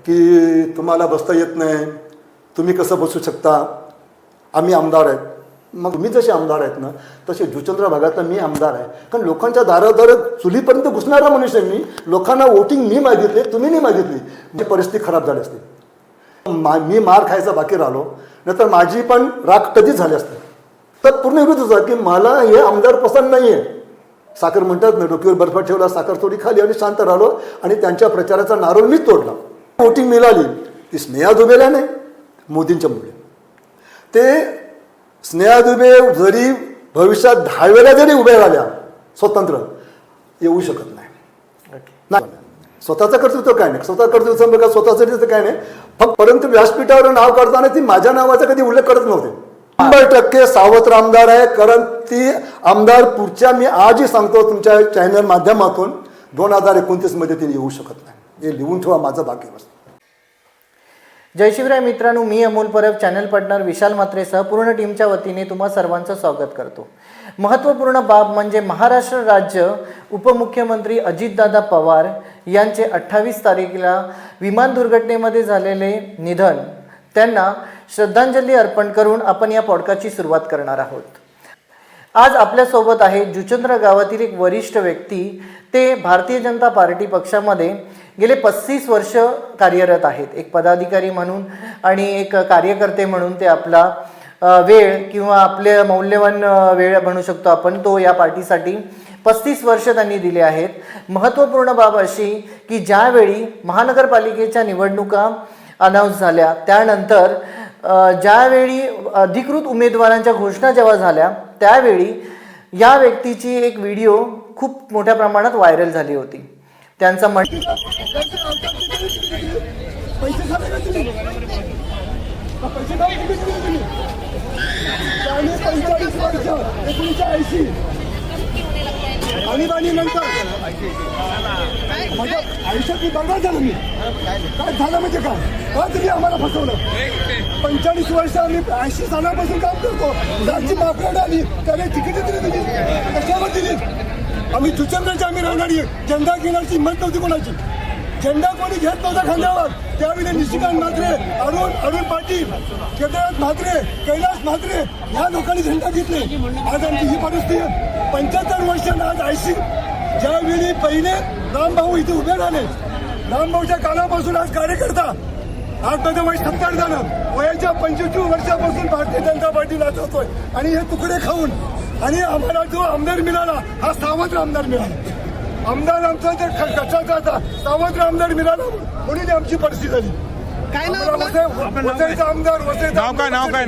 की तुम्हाला बसता येत नाही, तुम्ही कसं बसू शकता, आम्ही आमदार आहेत. मग तुम्ही जसे आमदार आहेत ना तसे जुचंद्र भागातला मी आमदार आहे. कारण लोकांच्या दारादार चुलीपर्यंत घुसणारा मनुष्य मी. लोकांना वोटिंग मी मागितले, तुम्ही नाही मागितली. म्हणजे परिस्थिती खराब झाली असते. मी मार खायचा बाकी राहिलो, नाहीतर माझी पण राख कधीच झाली असते. तर पूर्ण विरोध होता की मला हे आमदार पसंत नाही आहे. साखर म्हणतात ना, डोक्यावर बर्फ ठेवला, साखर थोडी खाली आणि शांत राहिलो आणि त्यांच्या प्रचाराचा नारळ मीच तोडला. वोटिंग मिळाली ती स्नेहा दुबेला नाही, मोदींच्या मुळे. ते स्नेहा दुबे जरी भविष्यात 10 वेळा जरी उभ्या राहिल्या स्वतंत्र, येऊ शकत नाही. स्वतःचं कर्तृत्व काय नाही, स्वतः कर्तृत्व बघा, स्वतःसाठी काय नाही. फक्त परंतु व्यासपीठावर नाव काढताना ती माझ्या नावाचा कधी उल्लेख करत नव्हते. 100% सावत्र आमदार आहे. कारण ती आमदार पुढच्या, मी आजही सांगतो तुमच्या चॅनल माध्यमातून, 2029 मध्ये ती येऊ शकत नाही. हे लिहून ठेवा, माझं भाग्य बसतं. जय शिवराय मित्रांनो, मी अमोल परब, चॅनल पार्टनर विशाल म्हात्रेसह पूर्ण टीमच्या वतीने तुम्हा सर्वांचं स्वागत करतो. महत्त्वपूर्ण बाब म्हणजे महाराष्ट्र राज्य उपमुख्यमंत्री अजितदादा पवार यांचे 28 तारखेला विमान दुर्घटनेमध्ये झालेले निधन, त्यांना श्रद्धांजली अर्पण करून आपण या पॉडकास्टची सुरुवात करणार आहोत. आज आपल्यासोबत आहे जुचंद्र गावातील एक वरिष्ठ व्यक्ती. ते भारतीय जनता पार्टी पक्षामध्ये गेले 35 वर्ष कार्यरत आहेत. एक पदाधिकारी म्हणून आणि एक कार्यकर्ते म्हणून ते आपला वेळ किंवा आपले मौल्यवान वेळ म्हणू शकतो आपण, तो या पार्टीसाठी 35 वर्ष त्यांनी दिले आहेत. महत्त्वपूर्ण बाब अशी की ज्यावेळी महानगरपालिकेच्या निवडणुका अनाऊन्स झाल्या, त्यानंतर ज्यावेळी अधिकृत उमेदवारांच्या घोषणा जेव्हा झाल्या, त्यावेळी या व्यक्तीची एक व्हिडिओ खूप मोठ्या प्रमाणात व्हायरल झाली होती. त्यांचा आणीबाणीनंतर माझ्या आयुष्यात मी बर्बाद झालो. मी काय झालं म्हणजे काय, का तुम्ही आम्हाला फसवलं. 45 वर्ष आम्ही 80 सालापासून काम करतो. राज्य माफिया आली, त्याने तिकीट दिली, तुम्ही कशावर दिली. आम्ही जुचंद्रच्या आम्ही राहणारी झेंडा घेण्याची हिंमत नव्हती कोणाची. झेंडा कोणी घेत नव्हता खांद्यावर. त्यावेळी निशिकांत म्हात्रे, अरुण पाटील, केदारनाथ म्हात्रे, कैलास म्हात्रे या लोकांनी झेंडा घेतले. आज आमची ही परिस्थिती. 75 वर्षांना आज 80. ज्यावेळी पहिले रामभाऊ इथे उभे राहिले, रामभाऊच्या काळापासून आज कार्यकर्ता, आज माझं वय 70 झालं. वयाच्या 25 वर्षापासून भारतीय जनता पार्टी नाचवतोय. आणि हे तुकडे खाऊन आणि आम्हाला जो आमदार मिळाला, हा सावत्र आमदार मिळाला. आमदार आमचा जर कशाचा आता सावत्र आमदार मिळाला म्हणून आमची परिस्थिती झाली. काय आमदार नाव काय.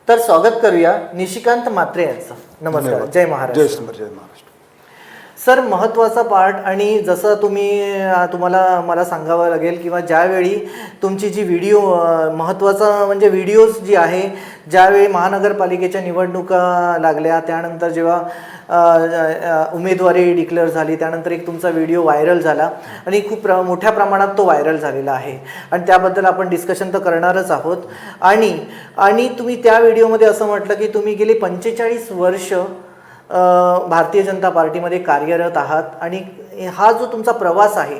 तर स्वागत करूया निशिकांत म्हात्रे यांचं. नमस्कार. जय महाराष्ट्र. जय श्री जय महाराष्ट्र. सर, महत्त्वाचा पार्ट आणि जसं तुम्हाला मला सांगावं लागेल किंवा ज्यावेळी तुमची जी व्हिडिओ महत्त्वाचा म्हणजे व्हिडिओज जी आहे, ज्यावेळी महानगरपालिकेच्या निवडणुका लागल्या, त्यानंतर जेव्हा उमेदवारी डिक्लेअर झाली, त्यानंतर एक तुमचा व्हिडिओ व्हायरल झाला आणि खूप मोठ्या प्रमाणात तो व्हायरल झालेला आहे आणि त्याबद्दल आपण डिस्कशन तर करणारच आहोत. आणि तुम्ही त्या व्हिडिओमध्ये असं म्हटलं की तुम्ही गेली 45 वर्ष भारतीय जनता पार्टीमध्ये कार्यरत आहात आणि हा जो तुमचा प्रवास आहे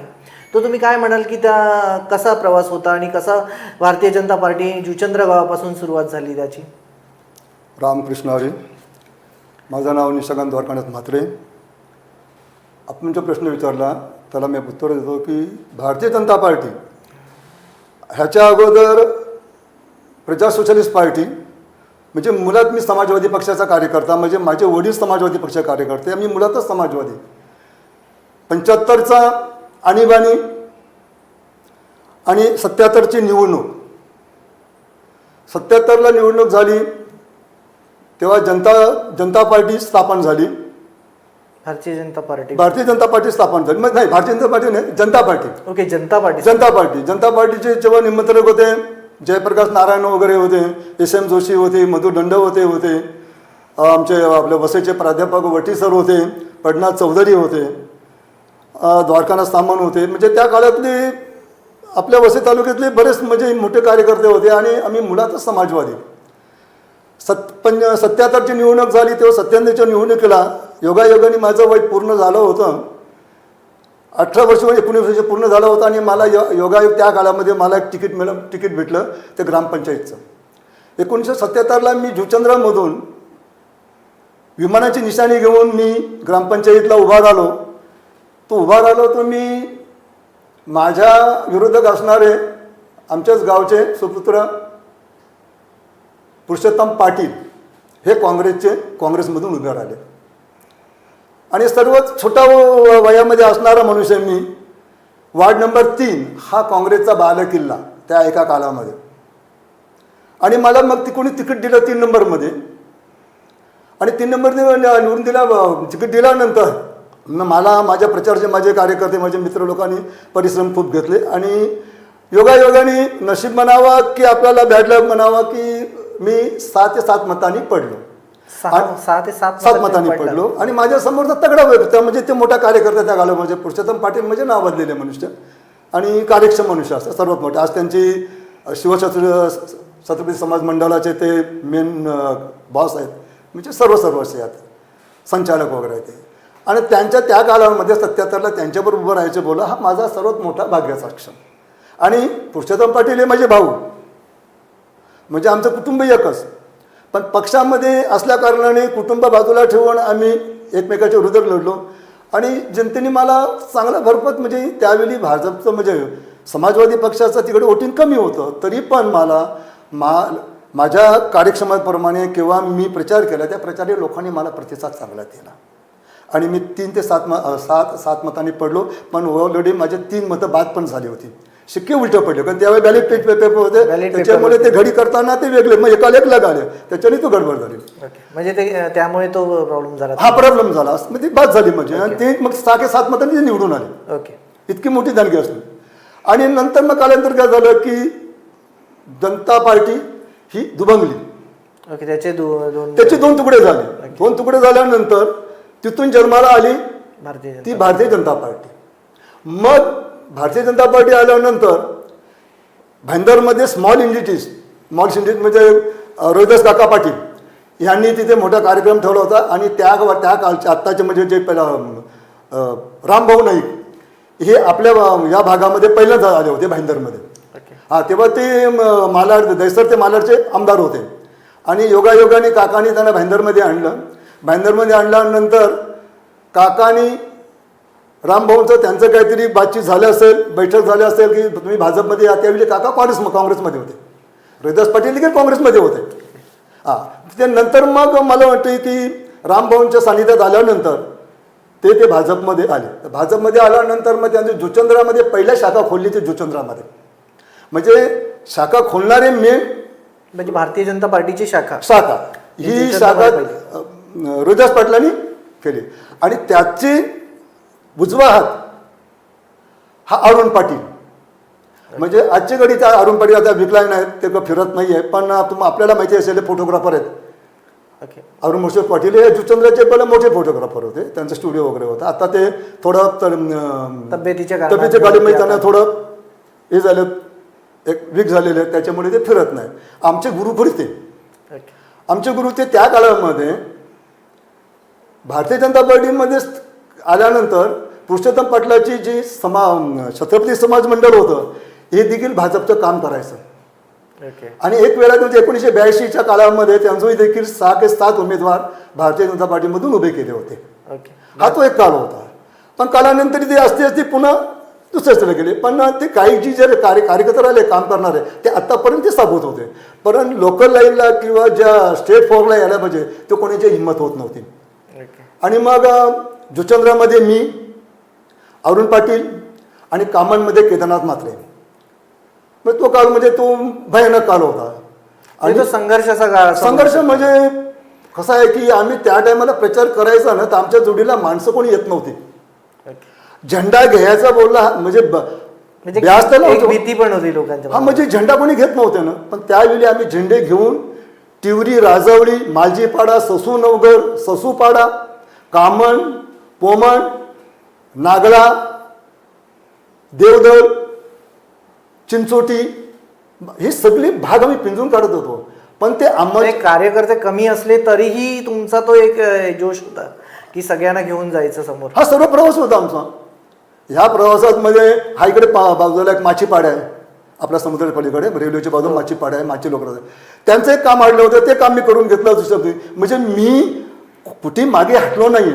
तो तुम्ही काय म्हणाल की त्या कसा प्रवास होता आणि कसा भारतीय जनता पार्टी जुचंद्र गावापासून सुरुवात झाली त्याची. रामकृष्ण हरी. माझं नाव निशिकांत द्वारकानाथ म्हात्रे. आपण जो प्रश्न विचारला त्याला मी उत्तर देतो की भारतीय जनता पार्टी ह्याच्या अगोदर प्रजा सोशलिस्ट पार्टी, म्हणजे मुळात मी समाजवादी पक्षाचा कार्यकर्ता, म्हणजे माझे वडील समाजवादी पक्षाचे कार्यकर्ते, आम्ही मुळातच समाजवादी. 75चा आणीबाणी आणि 77ची निवडणूक. 77ला निवडणूक झाली तेव्हा जनता पार्टी स्थापन झाली. भारतीय जनता पार्टी स्थापन झाली. मग नाही, भारतीय जनता पार्टी नाही, जनता पार्टी. ओके, जनता पार्टीचे जेव्हा निमंत्रक होते जयप्रकाश नारायण वगैरे होते, SM जोशी होते, मधु दंड होते, आमचे आपले वसईचे प्राध्यापक वटी सर होते, पडनाथ चौधरी होते, द्वारकानाथ सामंत होते. म्हणजे त्या काळातले आपल्या वसई तालुक्यातले बरेच म्हणजे मोठे कार्यकर्ते होते आणि आम्ही मुळातच समाजवादी. 77ची निवडणूक झाली तेव्हा 97च्या निवडणुकीला योगायोगाने माझं वय पूर्ण झालं होतं 18 वर्ष म्हणजे 19 वर्ष पूर्ण झालं होतं आणि मला योगायोग त्या काळामध्ये मला एक तिकीट भेटलं ते ग्रामपंचायतचं. 1977ला मी जुचंद्रामधून विमानाची निशाणी घेऊन मी ग्रामपंचायतीला उभा राहिलो. तो उभा राहिलो तर मी माझ्या विरोधक असणारे आमच्याच गावचे सुपुत्र पुरुषोत्तम पाटील हे काँग्रेसमधून उभे राहिले आणि सर्वात छोटा वयामध्ये असणारा मनुष्य मी. वार्ड नंबर 3 हा काँग्रेसचा बालेकिल्ला त्या एका काळामध्ये. आणि मला मग कोणी तिकीट दिलं 3 नंबरमध्ये आणि 3 नंबरने निवडून दिला. तिकीट दिल्यानंतर मला माझ्या प्रचारचे माझे कार्यकर्ते माझे मित्र लोकांनी परिश्रम खूप घेतले आणि योगायोगाने नशीब म्हणावा की आपल्याला बॅड लक म्हणावा की मी 6 ते 7 मतांनी पडलो. 6 ते 7 मतांनी पडलो आणि माझ्या समोरचा तगडा होता म्हणजे ते मोठा कार्यकर्ता त्या काळात म्हणजे पुरुषोत्तम पाटील म्हणजे नावाजलेले मनुष्य आणि कार्यक्षम मनुष्य असतात सर्वात मोठे. आज त्यांची छत्रपती समाज मंडळाचे ते मेन बॉस आहेत म्हणजे सर्वस्वी आहेत संचालक वगैरे आहेत ते. आणि त्यांच्या त्या काळामध्ये 77ला त्यांच्याबरोबर उभं राहायचं बोला हा माझा सर्वात मोठा भाग्याचा क्षण. आणि पुरुषोत्तम पाटील हे माझे भाऊ म्हणजे आमचं कुटुंब एकच. पण पक्षामध्ये असल्या कारणाने कुटुंब बाजूला ठेवून आम्ही एकमेकाच्या विरोधात लढलो आणि जनतेने मला चांगला भरपत म्हणजे त्यावेळी भाजपचं म्हणजे समाजवादी पक्षाचं तिकडे वोटिंग कमी होतं तरी पण मला माझ्या कार्यक्षमतेप्रमाणे किंवा मी प्रचार केला त्या प्रचारे लोकांनी मला प्रतिसाद चांगला दिला आणि मी 3 ते 7 मतांनी पडलो. पण ऑलरेडी माझे 3 मतं बाद पण झाली होती. शिक्के उलटे पडले कारण त्यावेळी बॅलेट पेपर होते त्याच्यामुळे ते घडी करताना ते वेगळे मग एकाला एक लगाले त्याच्याने तो गडबड झाली. म्हणजे ते त्यामुळे तो प्रॉब्लेम झाला. हा प्रॉब्लेम झाला मग ती बाद झाली म्हणजे आणि ते मग 6 ते 7 मतांनी ते निवडून आले. ओके. इतकी मोठी दानगी असली. आणि नंतर मग कालांतर काय झालं की जनता पार्टी ही दुभंगली. ओके. त्याचे त्याचे 2 तुकडे झाले. 2 तुकडे झाल्यानंतर तिथून जन्माला आली ती भारतीय जनता पार्टी. मग भारतीय जनता पार्टी आल्यानंतर भाईंदरमध्ये स्मॉल इंडिटीज म्हणजे रोहिदास काका पाटील यांनी तिथे मोठा कार्यक्रम ठेवला होता आणि त्या काळचे आत्ताचे म्हणजे जे पहिला रामभाऊ नाईक हे आपल्या या भागामध्ये पहिल्यांदा आले होते भाईंदरमध्ये. हा तेव्हा ते दैसर ते मालाडचे आमदार होते आणि योगायोगाने काकाने त्यांना भाईंदरमध्ये आणलं. भाईंदरमध्ये आणल्यानंतर काकानी रामभाऊंचं त्यांचं काहीतरी बातचीत झालं असेल बैठक झाली असेल की तुम्ही भाजपमध्ये या. त्यावेळी काका काँग्रेसमध्ये होते. रोहिदास पाटील देखील काँग्रेसमध्ये होते. हां ते नंतर मग मला वाटतं की रामभाऊंच्या सानिध्यात आल्यानंतर ते भाजपमध्ये आले. भाजपमध्ये आल्यानंतर मग त्यांनी जुचंद्रामध्ये पहिल्या शाखा खोलली ते जुचंद्रामध्ये म्हणजे शाखा खोलणारे मेन म्हणजे भारतीय जनता पार्टीची शाखा ही शाखा रोहिदास पाटलांनी केली आणि त्याची उजवा हात हा अरुण पाटील म्हणजे आजची घडी त्या अरुण पाटील आता विकलाय नाहीत ते फिरत नाही आहे पण आपल्याला माहिती असेल फोटोग्राफर आहेत. अरुण मोर्शे पाटील हे जुचंद्राचे पहिले मोठे फोटोग्राफर होते. त्यांचा स्टुडिओ वगैरे होता. आता ते थोडं तब्येतीच्या गाडीमध्ये त्यांना थोडं हे झालं एक वीक झालेले आहेत त्याच्यामुळे ते फिरत नाही. आमचे गुरुपुरी ते आमचे गुरु ते त्या काळामध्ये भारतीय जनता पार्टीमध्ये आल्यानंतर पुरुषोत्तम पाटलाची जी छत्रपती समाज मंडळ होतं हे देखील भाजपचं काम करायचं. आणि एक वेळा म्हणजे 1982च्या काळामध्ये त्यांचंही देखील 6 ते 7 उमेदवार भारतीय जनता पार्टीमधून उभे केले होते. हा तो एक काळ होता. पण काळानंतर ते असते पुन्हा दुसऱ्याकडे गेले. पण ते काही जी जे कार्यकर्ते राहिले काम करणारे ते आत्तापर्यंत साबूत होते. पण लोकल लाईनला किंवा ज्या स्टेट फॉरला यायला पाहिजे ते कोणाची हिंमत होत नव्हती. आणि मग जुचंद्रामध्ये मी अरुण पाटील आणि कामनमध्ये केदारनाथ म्हात्रे मग तो काळ म्हणजे तो भयानक काळ होता. आणि तो संघर्ष म्हणजे कसा आहे की आम्ही त्या टायमाला प्रचार करायचा ना तर आमच्या जोडीला माणसं कोणी येत नव्हती. झेंडा घ्यायचा बोलला म्हणजे भीती पण होती लोकांच्या. हा म्हणजे झेंडा कोणी घेत नव्हते ना. पण त्यावेळी आम्ही झेंडे घेऊन तिवरी राजवडी मालजीपाडा ससू नवघर ससूपाडा कामन पोमण नागळा देवदळ चिंचोटी हे सगळे भाग आम्ही पिंजून काढत होतो. पण ते आम्हाला कार्यकर्ते कमी असले तरीही तुमचा तो एक जोश होता की सगळ्यांना घेऊन जायचं समोर. हा सर्व प्रवास होता आमचा. ह्या प्रवासात मध्ये हा इकडे बाजूला एक माचीपाड आहे, आपल्या समुद्राच्या पलीकडे रेल्वेच्या बाजूला माचीपाड आहे, माची लोक राहतात. त्यांचं एक काम आणलं होतं, ते काम मी करून घेतलं होतं. म्हणजे मी कुठे मागे हटलो नाही.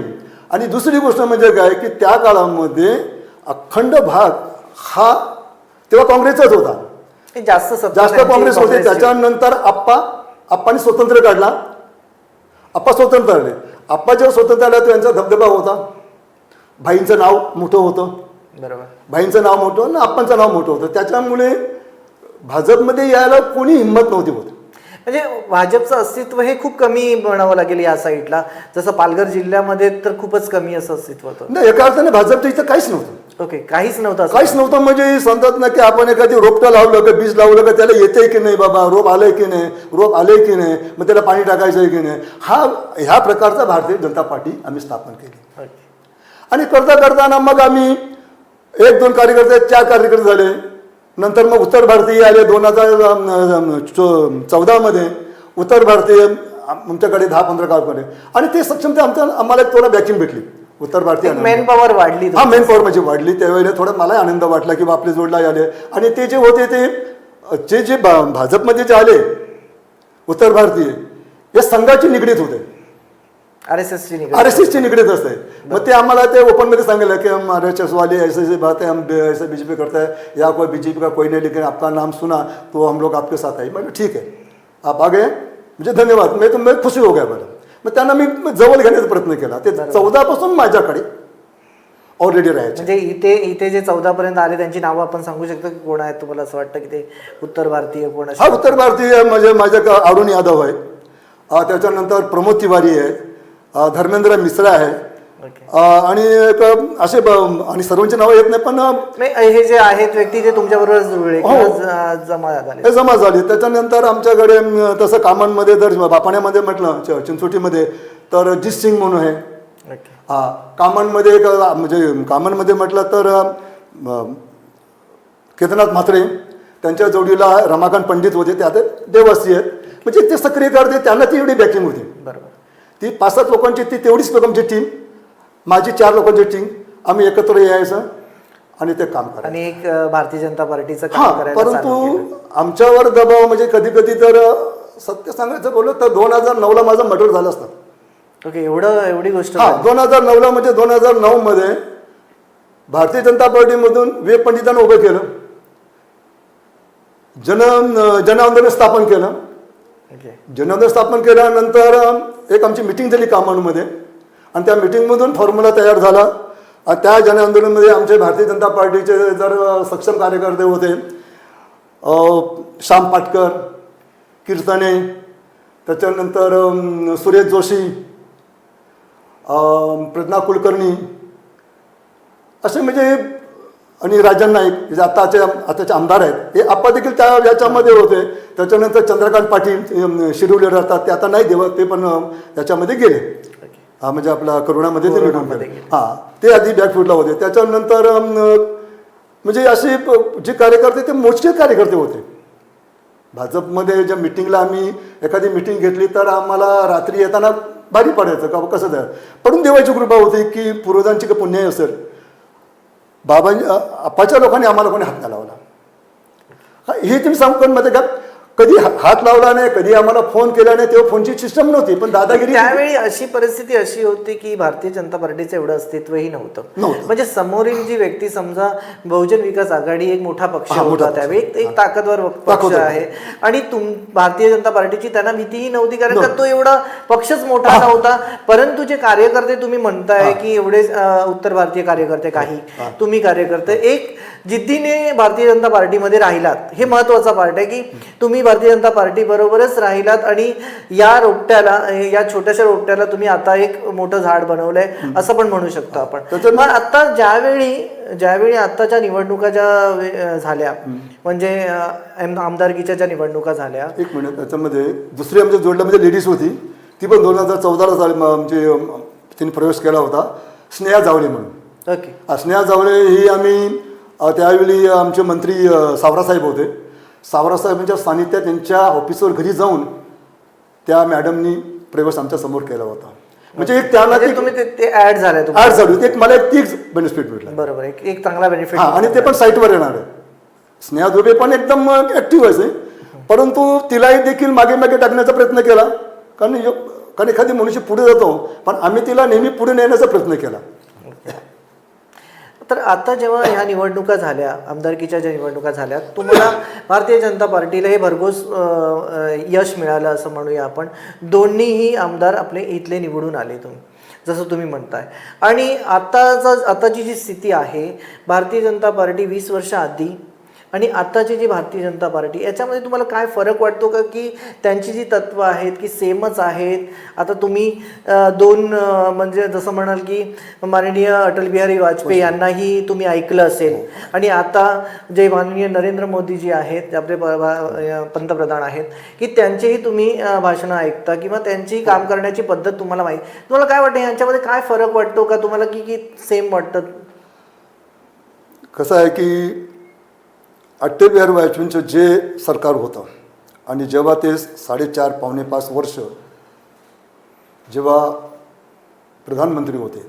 आणि दुसरी गोष्ट म्हणजे काय की त्या काळामध्ये अखंड भाग हा तेव्हा काँग्रेसचाच होता, जास्त काँग्रेस होते. त्याच्यानंतर आप्पांनी स्वतंत्र काढला, आप्पा स्वतंत्र आले. आप्पा जेव्हा स्वतंत्र आला त्यांचा धबधबा होता, भाईंचं नाव मोठं होतं, बरोबर, भाईंचं नाव मोठं आणि आप्पांचं नाव मोठं होतं. त्याच्यामुळे भाजपमध्ये यायला कोणी हिंमत नव्हती होत. म्हणजे भाजपचं अस्तित्व हे खूप कमी म्हणावं लागेल या साईडला, जसं पालघर जिल्ह्यामध्ये तर खूपच कमी असं अस्तित्व होतं. नाही, एका अर्थाने भाजपचं इथं काहीच नव्हतं. ओके, काहीच नव्हतं असं. काहीच नव्हतं म्हणजे सांगतात ना की आपण एखादी रोपटं लावलं का बीज लावलं का त्याला येतंय की नाही बाबा, रोप आलंय की नाही, रोप आलंय की नाही, मग त्याला पाणी टाकायचं आहे की नाही, ह्या प्रकारचा भारतीय जनता पार्टी आम्ही स्थापन केली. ओके. आणि करताना मग आम्ही 1-2 कार्यकर्ते 4 कार्यकर्ते झाले. नंतर मग उत्तर भारतीय आले 2014 उत्तर भारतीय आमच्याकडे 10-15 कार्यकर्ते आणि ते सक्षमता आम्हाला एक थोडा बॅकिंग भेटली. उत्तर भारतीय मेन पॉवर वाढली. हा, मेन पॉवर म्हणजे वाढली. त्यावेळेला थोडा मला आनंद वाटला की आपले जोडला आले. आणि ते जे होते ते जे भाजपमध्ये जे आले उत्तर भारतीय या संघाची निगडीत होते, RSSची निगडीत असते. मग ते आम्हाला ते ओपनमध्ये सांगितलं की हम RSS वाले ऐसे बात है, हम ऐसे बीजेपी करता है, या कोई बीजेपी का कोई नहीं, लेकिन आपका नाम सुना तो हम लोग आपके साथ आए. म्हणजे ठीक आहे, आप आ गए, म्हणजे धन्यवाद. मैं खुशी हो गया बरं. मग त्यांना मी जवळ घेण्याचा प्रयत्न केला. ते 14 पासून माझ्याकडे ऑलरेडी राहायचे. म्हणजे इथे जे 14 पर्यंत आले त्यांची नावं आपण सांगू शकतो की कोण आहेत? तुम्हाला असं वाटतं की ते उत्तर भारतीय कोण? हा, उत्तर भारतीय म्हणजे माझ्या अरुण यादव आहे, त्याच्यानंतर प्रमोद तिवारी आहे, धर्मेंद्र मिश्रा आहे, आणि असे आणि सर्वांची नावं येत नाही, पण हे जे आहेत व्यक्ती ते तुमच्या बरोबर जुळले, जमा झाली. त्याच्यानंतर आमच्याकडे तसं कामांमध्ये जर बापाण्यामध्ये म्हटलं, चिंचोटीमध्ये तर जित सिंग म्हणून आहे. हा, कामांमध्ये म्हणजे कामांमध्ये म्हटलं तर केदारनाथ म्हात्रे, त्यांच्या जोडीला रमाकांत पंडित होते, ते आता देवासी आहेत. म्हणजे ते सक्रिय करते, त्यांना ती एवढी बॅकिंग होती. बरोबर, ती 5-7 लोकांची ती तेवढीच लोकांची टीम, माझी 4 लोकांची टीम, आम्ही एकत्र यायचं आणि ते काम करायचं आणि एक भारतीय जनता पार्टीचं काम करायला. परंतु आमच्यावर दबाव म्हणजे कधी कधी तर सत्य सांगायचं बोललं तर 2009ला माझं मर्डर झालं असतं. ओके, एवढी गोष्ट. 2009ला म्हणजे 2009 मध्ये भारतीय जनता पार्टीमधून विवेक पंडितांना उभं केलं, जन आंदोलन स्थापन केलं. जन स्थापन केल्यानंतर एक आमची मिटिंग झाली कामांमध्ये आणि त्या मिटिंगमधून फॉर्म्युला तयार झाला. त्या जन आंदोलनामध्ये आमचे भारतीय जनता पार्टीचे जर सक्षम कार्यकर्ते होते, श्याम पाटकर, कीर्तने, त्याच्यानंतर सुरेश जोशी, प्रज्ञा कुलकर्णी, असे म्हणजे, आणि राजन नाईक जे आताचे आमदार आहेत, हे आप्पा देखील त्या याच्यामध्ये होते. त्याच्यानंतर चंद्रकांत पाटील शिरूरला राहतात, ते आता नाही देवत, ते पण याच्यामध्ये गेले. हा, म्हणजे आपला करोनामध्ये ते निघून गेले. हां, ते आधी बॅकफूटला होते. त्याच्यानंतर म्हणजे असे जे कार्यकर्ते ते मोजके कार्यकर्ते होते भाजपमध्ये. ज्या मिटिंगला आम्ही एखादी मिटिंग घेतली तर आम्हाला रात्री येताना भारी पडायचं का कसं द्या, पडून देवायची कृपा होती की पूर्वजांची का पुण्य असेल, आप्पाच्या लोकांनी आम्हाला कोणी हात नाही लावला. हे तुम्ही सांगून मध्ये का कधी हात लावला नाही, कधी आम्हाला फोन केला नाही. तेव्हा फोनची सिस्टम नव्हती, पण दादागिरी. त्यावेळी अशी परिस्थिती अशी होती की भारतीय जनता पार्टीचं एवढं अस्तित्वही नव्हतं. म्हणजे समोरील जी व्यक्ती, समजा बहुजन विकास आघाडी एक मोठा पक्ष होता त्यावेळी, एक ताकदवर पक्ष आहे, आणि भारतीय जनता पार्टीची त्यांना भीतीही नव्हती, कारण का तो एवढा पक्षच मोठा नव्हता. परंतु जे कार्यकर्ते तुम्ही म्हणताय की एवढे उत्तर भारतीय कार्यकर्ते, काही तुम्ही कार्यकर्ते एक जिद्दीने भारतीय जनता पार्टीमध्ये राहिलात, हे महत्वाचा पार्ट आहे की तुम्ही भारतीय जनता पार्टी बरोबरच राहिलात आणि या रोपट्याला, या छोट्याशा रोपट्याला तुम्ही आता एक मोठं झाड बनवलंय असं पण म्हणू शकतो आपण. मग आता ज्यावेळी आताच्या निवडणुका ज्या झाल्या, म्हणजे आमदारकीच्या ज्या निवडणुका झाल्या, एक मिनिट, त्याच्यामध्ये दुसरी आमच्या जोडल्यामध्ये लेडीज होती, ती पण 2014ला आमचे तिने प्रवेश केला होता, स्नेहा जावळे म्हणून. ओके, स्नेहा जावळे ही आम्ही त्यावेळी आमचे मंत्री सावरासाहेब होते, सावरासाहेबांच्या सानिध्यात त्यांच्या ऑफिसवर घरी जाऊन त्या मॅडमनी प्रवेश आमच्या समोर केला होता. म्हणजे एक त्यांना म्हणजे तुम्ही ते ऍड झालंय ऍड झाली एक मला एक तीच बेनिफिट भेटला. बरोबर, एक चांगला बेनिफिट. आणि ते पण साईटवर येणार आहे. स्नेहा दुबे पण एकदम ऍक्टिव्ह आहे, परंतु तिलाही देखील मागे मागे टाकण्याचा प्रयत्न केला, कारण एखादी मनुष्य पुढे जातो, पण आम्ही तिला नेहमी पुढे नेण्याचा प्रयत्न केला. तर आता जेव्हा ह्या निवडणुका झाल्या, आमदारकीच्या ज्या निवडणुका झाल्या, तुम्हाला भारतीय जनता पार्टीला हे भरघोस यश मिळालं असं म्हणूया आपण. दोन्हीही आमदार आपले इथले निवडून आले जसं तुम्ही म्हणताय. आणि आताची जी स्थिती आहे, भारतीय जनता पार्टी 20 वर्ष आधी आणि आत्ताची जी भारतीय जनता पार्टी, याच्यामध्ये तुम्हाला काय फरक वाटतो का, की त्यांची जी तत्त्व आहेत की सेमच आहेत? आता तुम्ही दोन म्हणजे जसं म्हणाल की माननीय अटल बिहारी वाजपेयी यांनाही तुम्ही ऐकलं असेल, आणि आता जे माननीय नरेंद्र मोदीजी आहेत, आपले पंतप्रधान आहेत, की त्यांचेही तुम्ही भाषणं ऐकता किंवा त्यांची काम करण्याची पद्धत तुम्हाला माहीत. तुम्हाला काय वाटतं यांच्यामध्ये काय फरक वाटतो का तुम्हाला, की सेम वाटतं? कसं आहे की अटल बिहारी वाजपेयींचं जे सरकार होतं आणि जेव्हा ते 4.5 पावणे 5 वर्ष जेव्हा प्रधानमंत्री होते,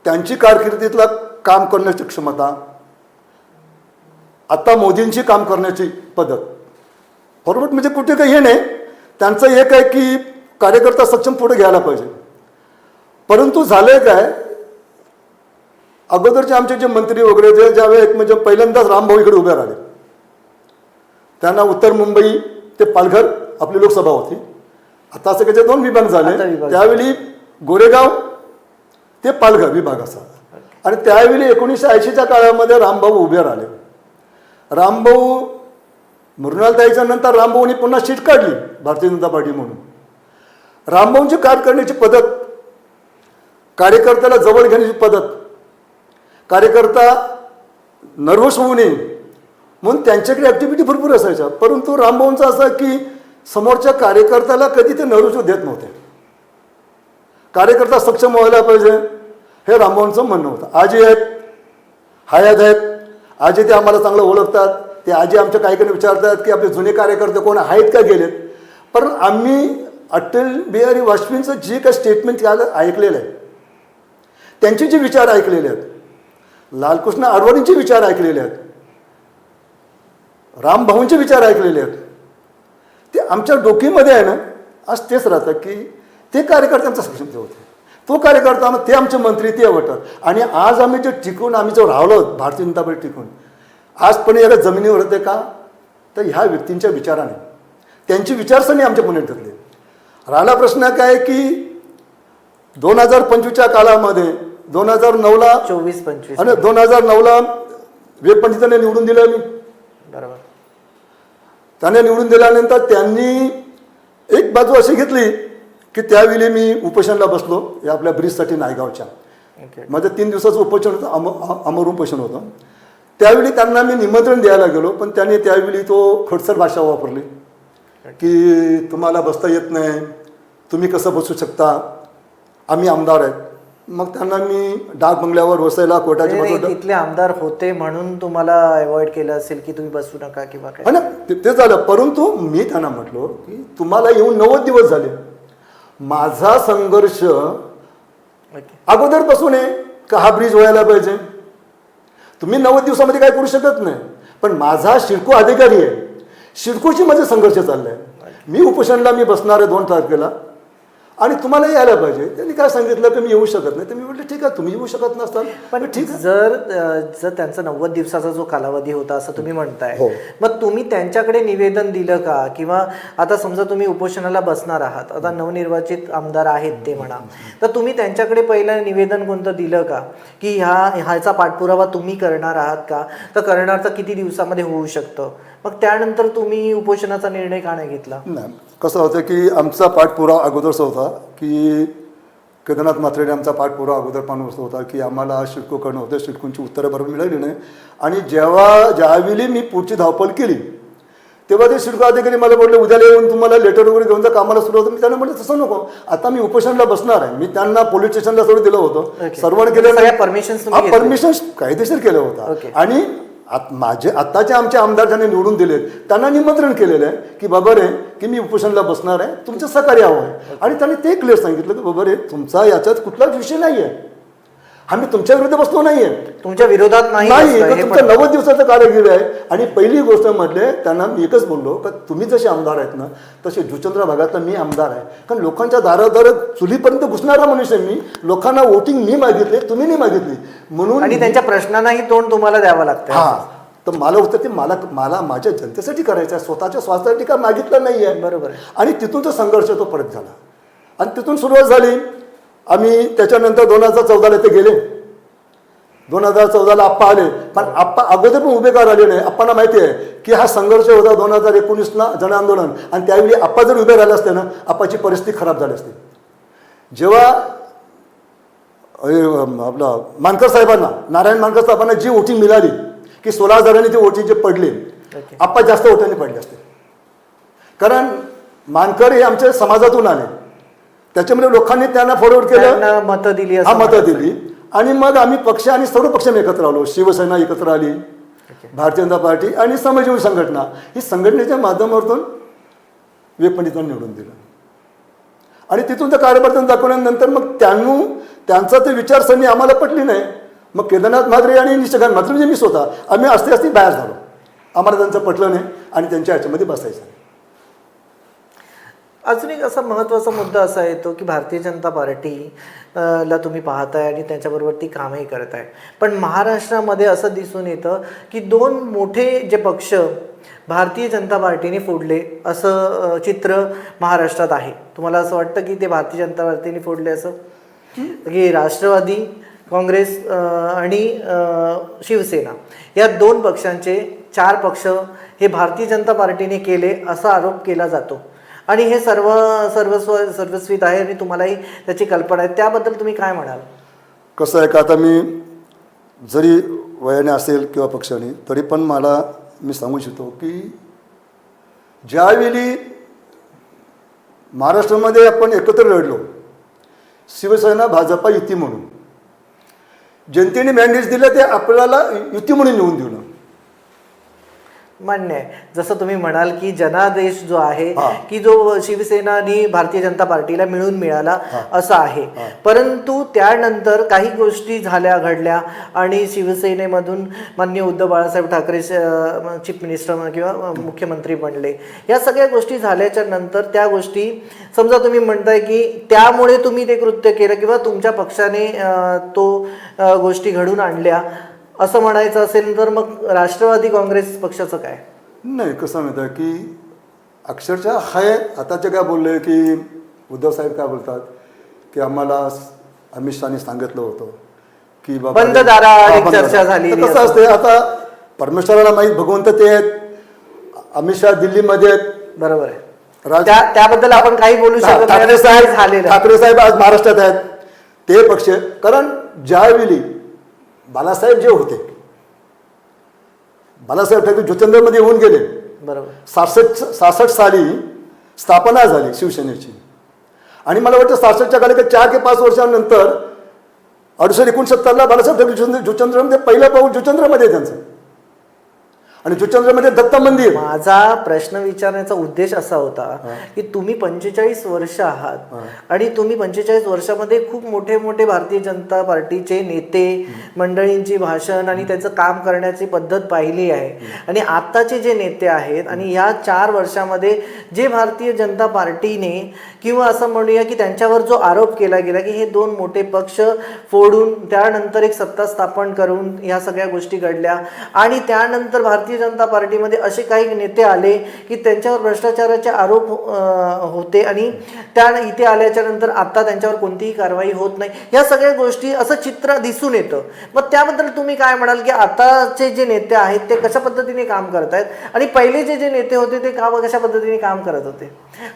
त्यांची कारकिर्दीतला काम करण्याची क्षमता, आता मोदींची काम करण्याची पद्धत फॉरवर्ड म्हणजे कुठे काही हे नाही. त्यांचं एक आहे की कार्यकर्ता सक्षम पुढे घ्यायला पाहिजे. परंतु झालंय काय, अगोदरचे आमचे जे मंत्री वगैरे जे ज्यावेळेस म्हणजे पहिल्यांदाच रामभाऊ इकडे उभे राहिले, त्यांना उत्तर मुंबई ते पालघर आपली लोकसभा होती. आता असं काही 2 विभाग झाले. त्यावेळी गोरेगाव ते पालघर विभाग असा, आणि त्यावेळी 1980च्या काळामध्ये रामभाऊ उभे राहिले. रामभाऊ मृणालताईच्या नंतर रामभाऊनी पुन्हा सीट काढली भारतीय जनता पार्टी म्हणून. रामभाऊंची कार्य करण्याची पद्धत, कार्यकर्त्याला जवळ घेण्याची पद्धत, कार्यकर्ता नर्वस होऊ नये म्हणून त्यांच्याकडे ॲक्टिव्हिटी भरपूर असायच्या. परंतु रामभाऊंचं असं की समोरच्या कार्यकर्त्याला कधी ते नर्वस देत नव्हते. कार्यकर्ता सक्षम व्हायला पाहिजे हे रामभाऊंचं म्हणणं होतं. आजी आहेत, हयात आहेत, आजी ते आम्हाला चांगलं ओळखतात. ते आजी आमच्या काही विचारतात की आपले जुने कार्यकर्ते कोण आहेत का गेलेत. पण आम्ही अटल बिहारी वाजपेयींचं जे काही स्टेटमेंट ऐकलेलं आहे, त्यांचे जे विचार ऐकलेले आहेत, लालकृष्ण अडवाणींचे विचार ऐकलेले आहेत, रामभाऊंचे विचार ऐकलेले आहेत, ते आमच्या डोकीमध्ये आहे ना, आज तेच राहतं की ते कार्यकर्त्यांचा सक्षम होते. तो कार्यकर्ता ते आमचे मंत्री ते आवडतात. आणि आज आम्ही जे टिकून आम्ही जो राहिलो भारतीय जनता पार्टी टिकून, आज पण याला जमिनीवर होते का, तर ह्या व्यक्तींच्या विचाराने, त्यांची विचारसरणी आमच्या पुण्यात घेतली. राहिला प्रश्न काय की 2025च्या काळामध्ये 2009ला 24-25 आणि 2009ला विवेक पंडितांनी निवडून दिलं. मी बरोबर, त्याने निवडून दिल्यानंतर त्यांनी एक बाजू अशी घेतली की त्यावेळी मी उपोषणला बसलो या आपल्या ब्रिजसाठी नायगावच्या. माझं 3 दिवसाचं उपोषण होतं, अमर उपोषण होतं. त्यावेळी त्यांना मी निमंत्रण द्यायला गेलो, पण त्यांनी त्यावेळी तो खडसर भाषा वापरली की तुम्हाला बसता येत नाही, तुम्ही कसं बसू शकता, आम्ही आमदार आहेत. मग त्यांना मी डाक बंगल्यावर बसायला कोर्टाच्या बाजूला, तिथले आमदार होते म्हणून तुम्हाला अवॉइड केलं असेल की तुम्ही बसू नका किंवा काय. ना ते झालं. परंतु मी त्यांना म्हटलो की तुम्हाला येऊन 90 दिवस झाले, माझा संघर्ष अगोदरपासून आहे का हा ब्रिज व्हायला पाहिजे. तुम्ही 90 दिवसामध्ये काय करू शकत नाही, पण माझा शिडको अधिकारी आहे, शिडकोची माझे संघर्ष चाललाय. मी उपोषणला मी बसणार आहे 2 तारखेला आणि तुम्हाला यायला पाहिजे. त्यांनी काय सांगितलं की मी येऊ शकत नाही. तर मी म्हटलं ठीक आहे, तुम्ही येऊ शकत नसताल पण ठीक आहे. जर त्यांचा 90 दिवसाचा जो कालावधी होता असं तुम्ही म्हणताय, हो. मग तुम्ही त्यांच्याकडे निवेदन दिलं का? किंवा आता समजा तुम्ही उपोषणाला बसणार आहात, आता नवनिर्वाचित आमदार आहेत ते म्हणा, तर तुम्ही त्यांच्याकडे पहिलं निवेदन कोणतं दिलं का की ह्याचा पाठपुरावा तुम्ही करणार आहात का? तर करणार तर किती दिवसामध्ये होऊ शकतं? मग त्यानंतर तुम्ही उपोषणाचा निर्णय का नाही घेतला? नाही, कसं होतं की आमचा पाठपुरावा अगोदरचा होता की केदारनाथ मात्रेने आमचा पाठपुरावा अगोदर पाहून होता की आम्हाला शिडकोकडनं होतं, शिडकोंची उत्तरं बरोबर मिळाली नाही. आणि ज्यावेळी मी पुढची धावपळ केली तेव्हा ते शिडको अधिकारी मला बोलले उद्याला येऊन तुम्हाला लेटर वगैरे घेऊन जा, कामाला सुरू होतं. मी त्यांना म्हटलं तसं नको, आता मी उपोषणला बसणार आहे. मी त्यांना पोलीस स्टेशनला सोडून दिलं होतं, सर्वांना केलं, परमिशन परमिशन कायदेशीर केलं होतं. आणि आत्ताचे आमचे आमदार ज्यांनी निवडून दिलेत त्यांना निमंत्रण केलेलं आहे की बाबा रे की मी उपोषणाला बसणार आहे, तुमचं सहकार्य हवं आहे. आणि त्यांनी ते क्लिअर सांगितलं की बाबा रे तुमचा याच्यात कुठलाच विषय नाही आहे, आम्ही तुमच्या विरुद्ध बसलो नाहीये, तुमच्या विरोधात नाही नाही असं तर हे तुमचं पण- 90 दिवसाचं कारागीर आहे. आणि पहिली गोष्ट म्हटले त्यांना मी एकच बोललो का तुम्ही जसे आमदार आहेत ना तसे जुचंद्र भागातला मी आमदार आहे. कारण लोकांच्या दारादार चुलीपर्यंत घुसणारा मनुष्य मी, लोकांना वोटिंग मी मागितले, तुम्ही नाही मागितली, म्हणून आणि त्यांच्या प्रश्नांनाही तोंड तुम्हाला द्यावं लागतं. हा तर मला होतं ते मला माझ्या जनतेसाठी करायचं आहे, स्वतःच्या स्वास्थ्यासाठी काय मागितलं नाही आहे. बरोबर आहे. आणि तिथून तो संघर्ष तो परत झाला आणि तिथून सुरुवात झाली. आम्ही त्याच्यानंतर 2014 ते गेले. 2014 आप्पा आले, पण आप्पा अगोदर पण उभे का राहिले नाही. आप्पांना माहिती आहे की हा संघर्ष होता 2019ला जन आंदोलन, आणि त्यावेळी आप्पा जर उभे राहिले असते ना आप्पाची परिस्थिती खराब झाली असते. जेव्हा आपला मानकर साहेबांना, नारायण मानकर साहेबांना जी वोटिंग मिळाली की 16,000 ते वोटिंग जे पडले, आप्पा जास्त वोटांनी पडले असते. कारण मानकर हे आमच्या समाजातून आले, त्याच्यामुळे लोकांनी त्यांना फॉरवर्ड केलं, त्यांना मतं दिली असं हा मतं म्हणायचं. दिली. आणि मग आम्ही पक्ष आणि सर्व पक्ष एकत्र आलो. शिवसेना एकत्र आली, भारतीय जनता पार्टी आणि श्रमजीवी संघटना, ही संघटनेच्या माध्यमातून विवेकपंडितांनी निवडून दिलं. आणि तिथून त्या कार्यकर्त्यांना दाखवल्यानंतर मग त्यांचा ते विचारसरणी आम्हाला पटली नाही. मग केदारनाथ म्हात्रे आणि निष्कांत म्हात्रे म्हणजे मी स्वतः आम्ही असते बाहेर झालो. आम्हाला त्यांचं पटलं नाही आणि त्यांच्या ह्याच्यामध्ये बसायचं. अजून एक असा महत्त्वाचा मुद्दा असा येतो की भारतीय जनता पार्टी ला तुम्ही पाहताय आणि त्याच्याबरोबर ती कामही करताय, पण महाराष्ट्रामध्ये असं दिसून येतं की 2 मोठे जे पक्ष भारतीय जनता पार्टीने फोडले असं चित्र महाराष्ट्रात आहे. तुम्हाला असं वाटतं की ते भारतीय जनता पार्टीने फोडले असं, की राष्ट्रवादी काँग्रेस आणि शिवसेना या 2 पक्षांचे 4 पक्ष हे भारतीय जनता पार्टीने केले असा आरोप केला जातो आणि हे सर्वस्वित आहे आणि तुम्हालाही त्याची कल्पना आहे, त्याबद्दल तुम्ही काय म्हणाल? कसं आहे का, आता मी जरी वयाने असेल किंवा पक्षाने तरी पण मी सांगू इच्छितो की ज्यावेळी महाराष्ट्रामध्ये आपण एकत्र लढलो, शिवसेना भाजपा युती म्हणून, जनतेने मॅन्डेट दिलं ते आपल्याला युती म्हणून निवडून दिलं. मान्य आहे. जसं तुम्ही म्हणाल की जनादेश जो आहे की जो शिवसेना आणि भारतीय जनता पार्टीला मिळून मिळाला असा आहे, परंतु त्यानंतर काही गोष्टी घडल्या आणि शिवसेनेमधून माननीय उद्धव बाळासाहेब ठाकरे चीफ मिनिस्टर किंवा मुख्यमंत्री बनले. या सगळ्या गोष्टी झाल्याच्या नंतर त्या गोष्टी समजा तुम्ही म्हणताय की त्यामुळे तुम्ही ते कृत्य केलं किंवा तुमच्या पक्षाने गोष्टी घडून आणल्या असं म्हणायचं असेल तर मग राष्ट्रवादी काँग्रेस पक्षाचं काय? नाही, कसं माहिती आहे की अक्षरशः आताचे काय बोलले की उद्धव साहेब काय बोलतात की आम्हाला अमित शहानी सांगितलं होतं की बाबा बंद दाराआड चर्चा झाली. कसं असते, आता परमेश्वराला माहीत, भगवंत ते आहेत, अमित शहा दिल्लीमध्ये आहेत, बरोबर आहे. त्याबद्दल आपण काही बोलू शकत ठाकरे नाही. साहेब आज महाराष्ट्रात आहेत, ते पक्ष. कारण ज्यावेळी बाळासाहेब जे होते, बाळासाहेब ठाकरे जुचंद्रमध्ये येऊन गेले, बरोबर, 66 साली स्थापना झाली शिवसेनेची. आणि मला वाटतं 66च्या काळी 4 ते 5 वर्षांनंतर 68-69ला बाळासाहेब ठाकरे जुचंद्रमध्ये पहिलं पाऊल जुचंद्रमध्ये त्यांचं, आणि जुचंद्रमध्ये दत्त मंदिर. माझा प्रश्न विचारण्याचा उद्देश असा होता की तुम्ही 45 वर्ष आहात आणि तुम्ही 45 वर्षामध्ये खूप मोठे मोठे भारतीय जनता पार्टीचे नेते मंडळींची भाषण आणि त्याचं काम करण्याची पद्धत पाहिली आहे. आणि आत्ताचे जे नेते आहेत आणि या 4 वर्षामध्ये जे भारतीय जनता पार्टीने किंवा असं म्हणूया की त्यांच्यावर जो आरोप केला गेला की हे 2 मोठे पक्ष फोडून त्यानंतर एक सत्ता स्थापन करून ह्या सगळ्या गोष्टी घडल्या, आणि त्यानंतर भारतीय जनता पार्टीमध्ये असे काही नेते आले की त्यांच्यावर भ्रष्टाचाराचे आरोप होते आणि इथे आल्याच्या नंतर आता त्यांच्यावर कोणतीही कारवाई होत नाही. या सगळ्या गोष्टी असं चित्र दिसून येतं. मग त्याबद्दल तुम्ही काय म्हणाल की आताचे जे नेते आहेत ते कशा पद्धतीने काम करत आहेत आणि पहिले जे नेते होते ते कशा पद्धतीने काम करत होते?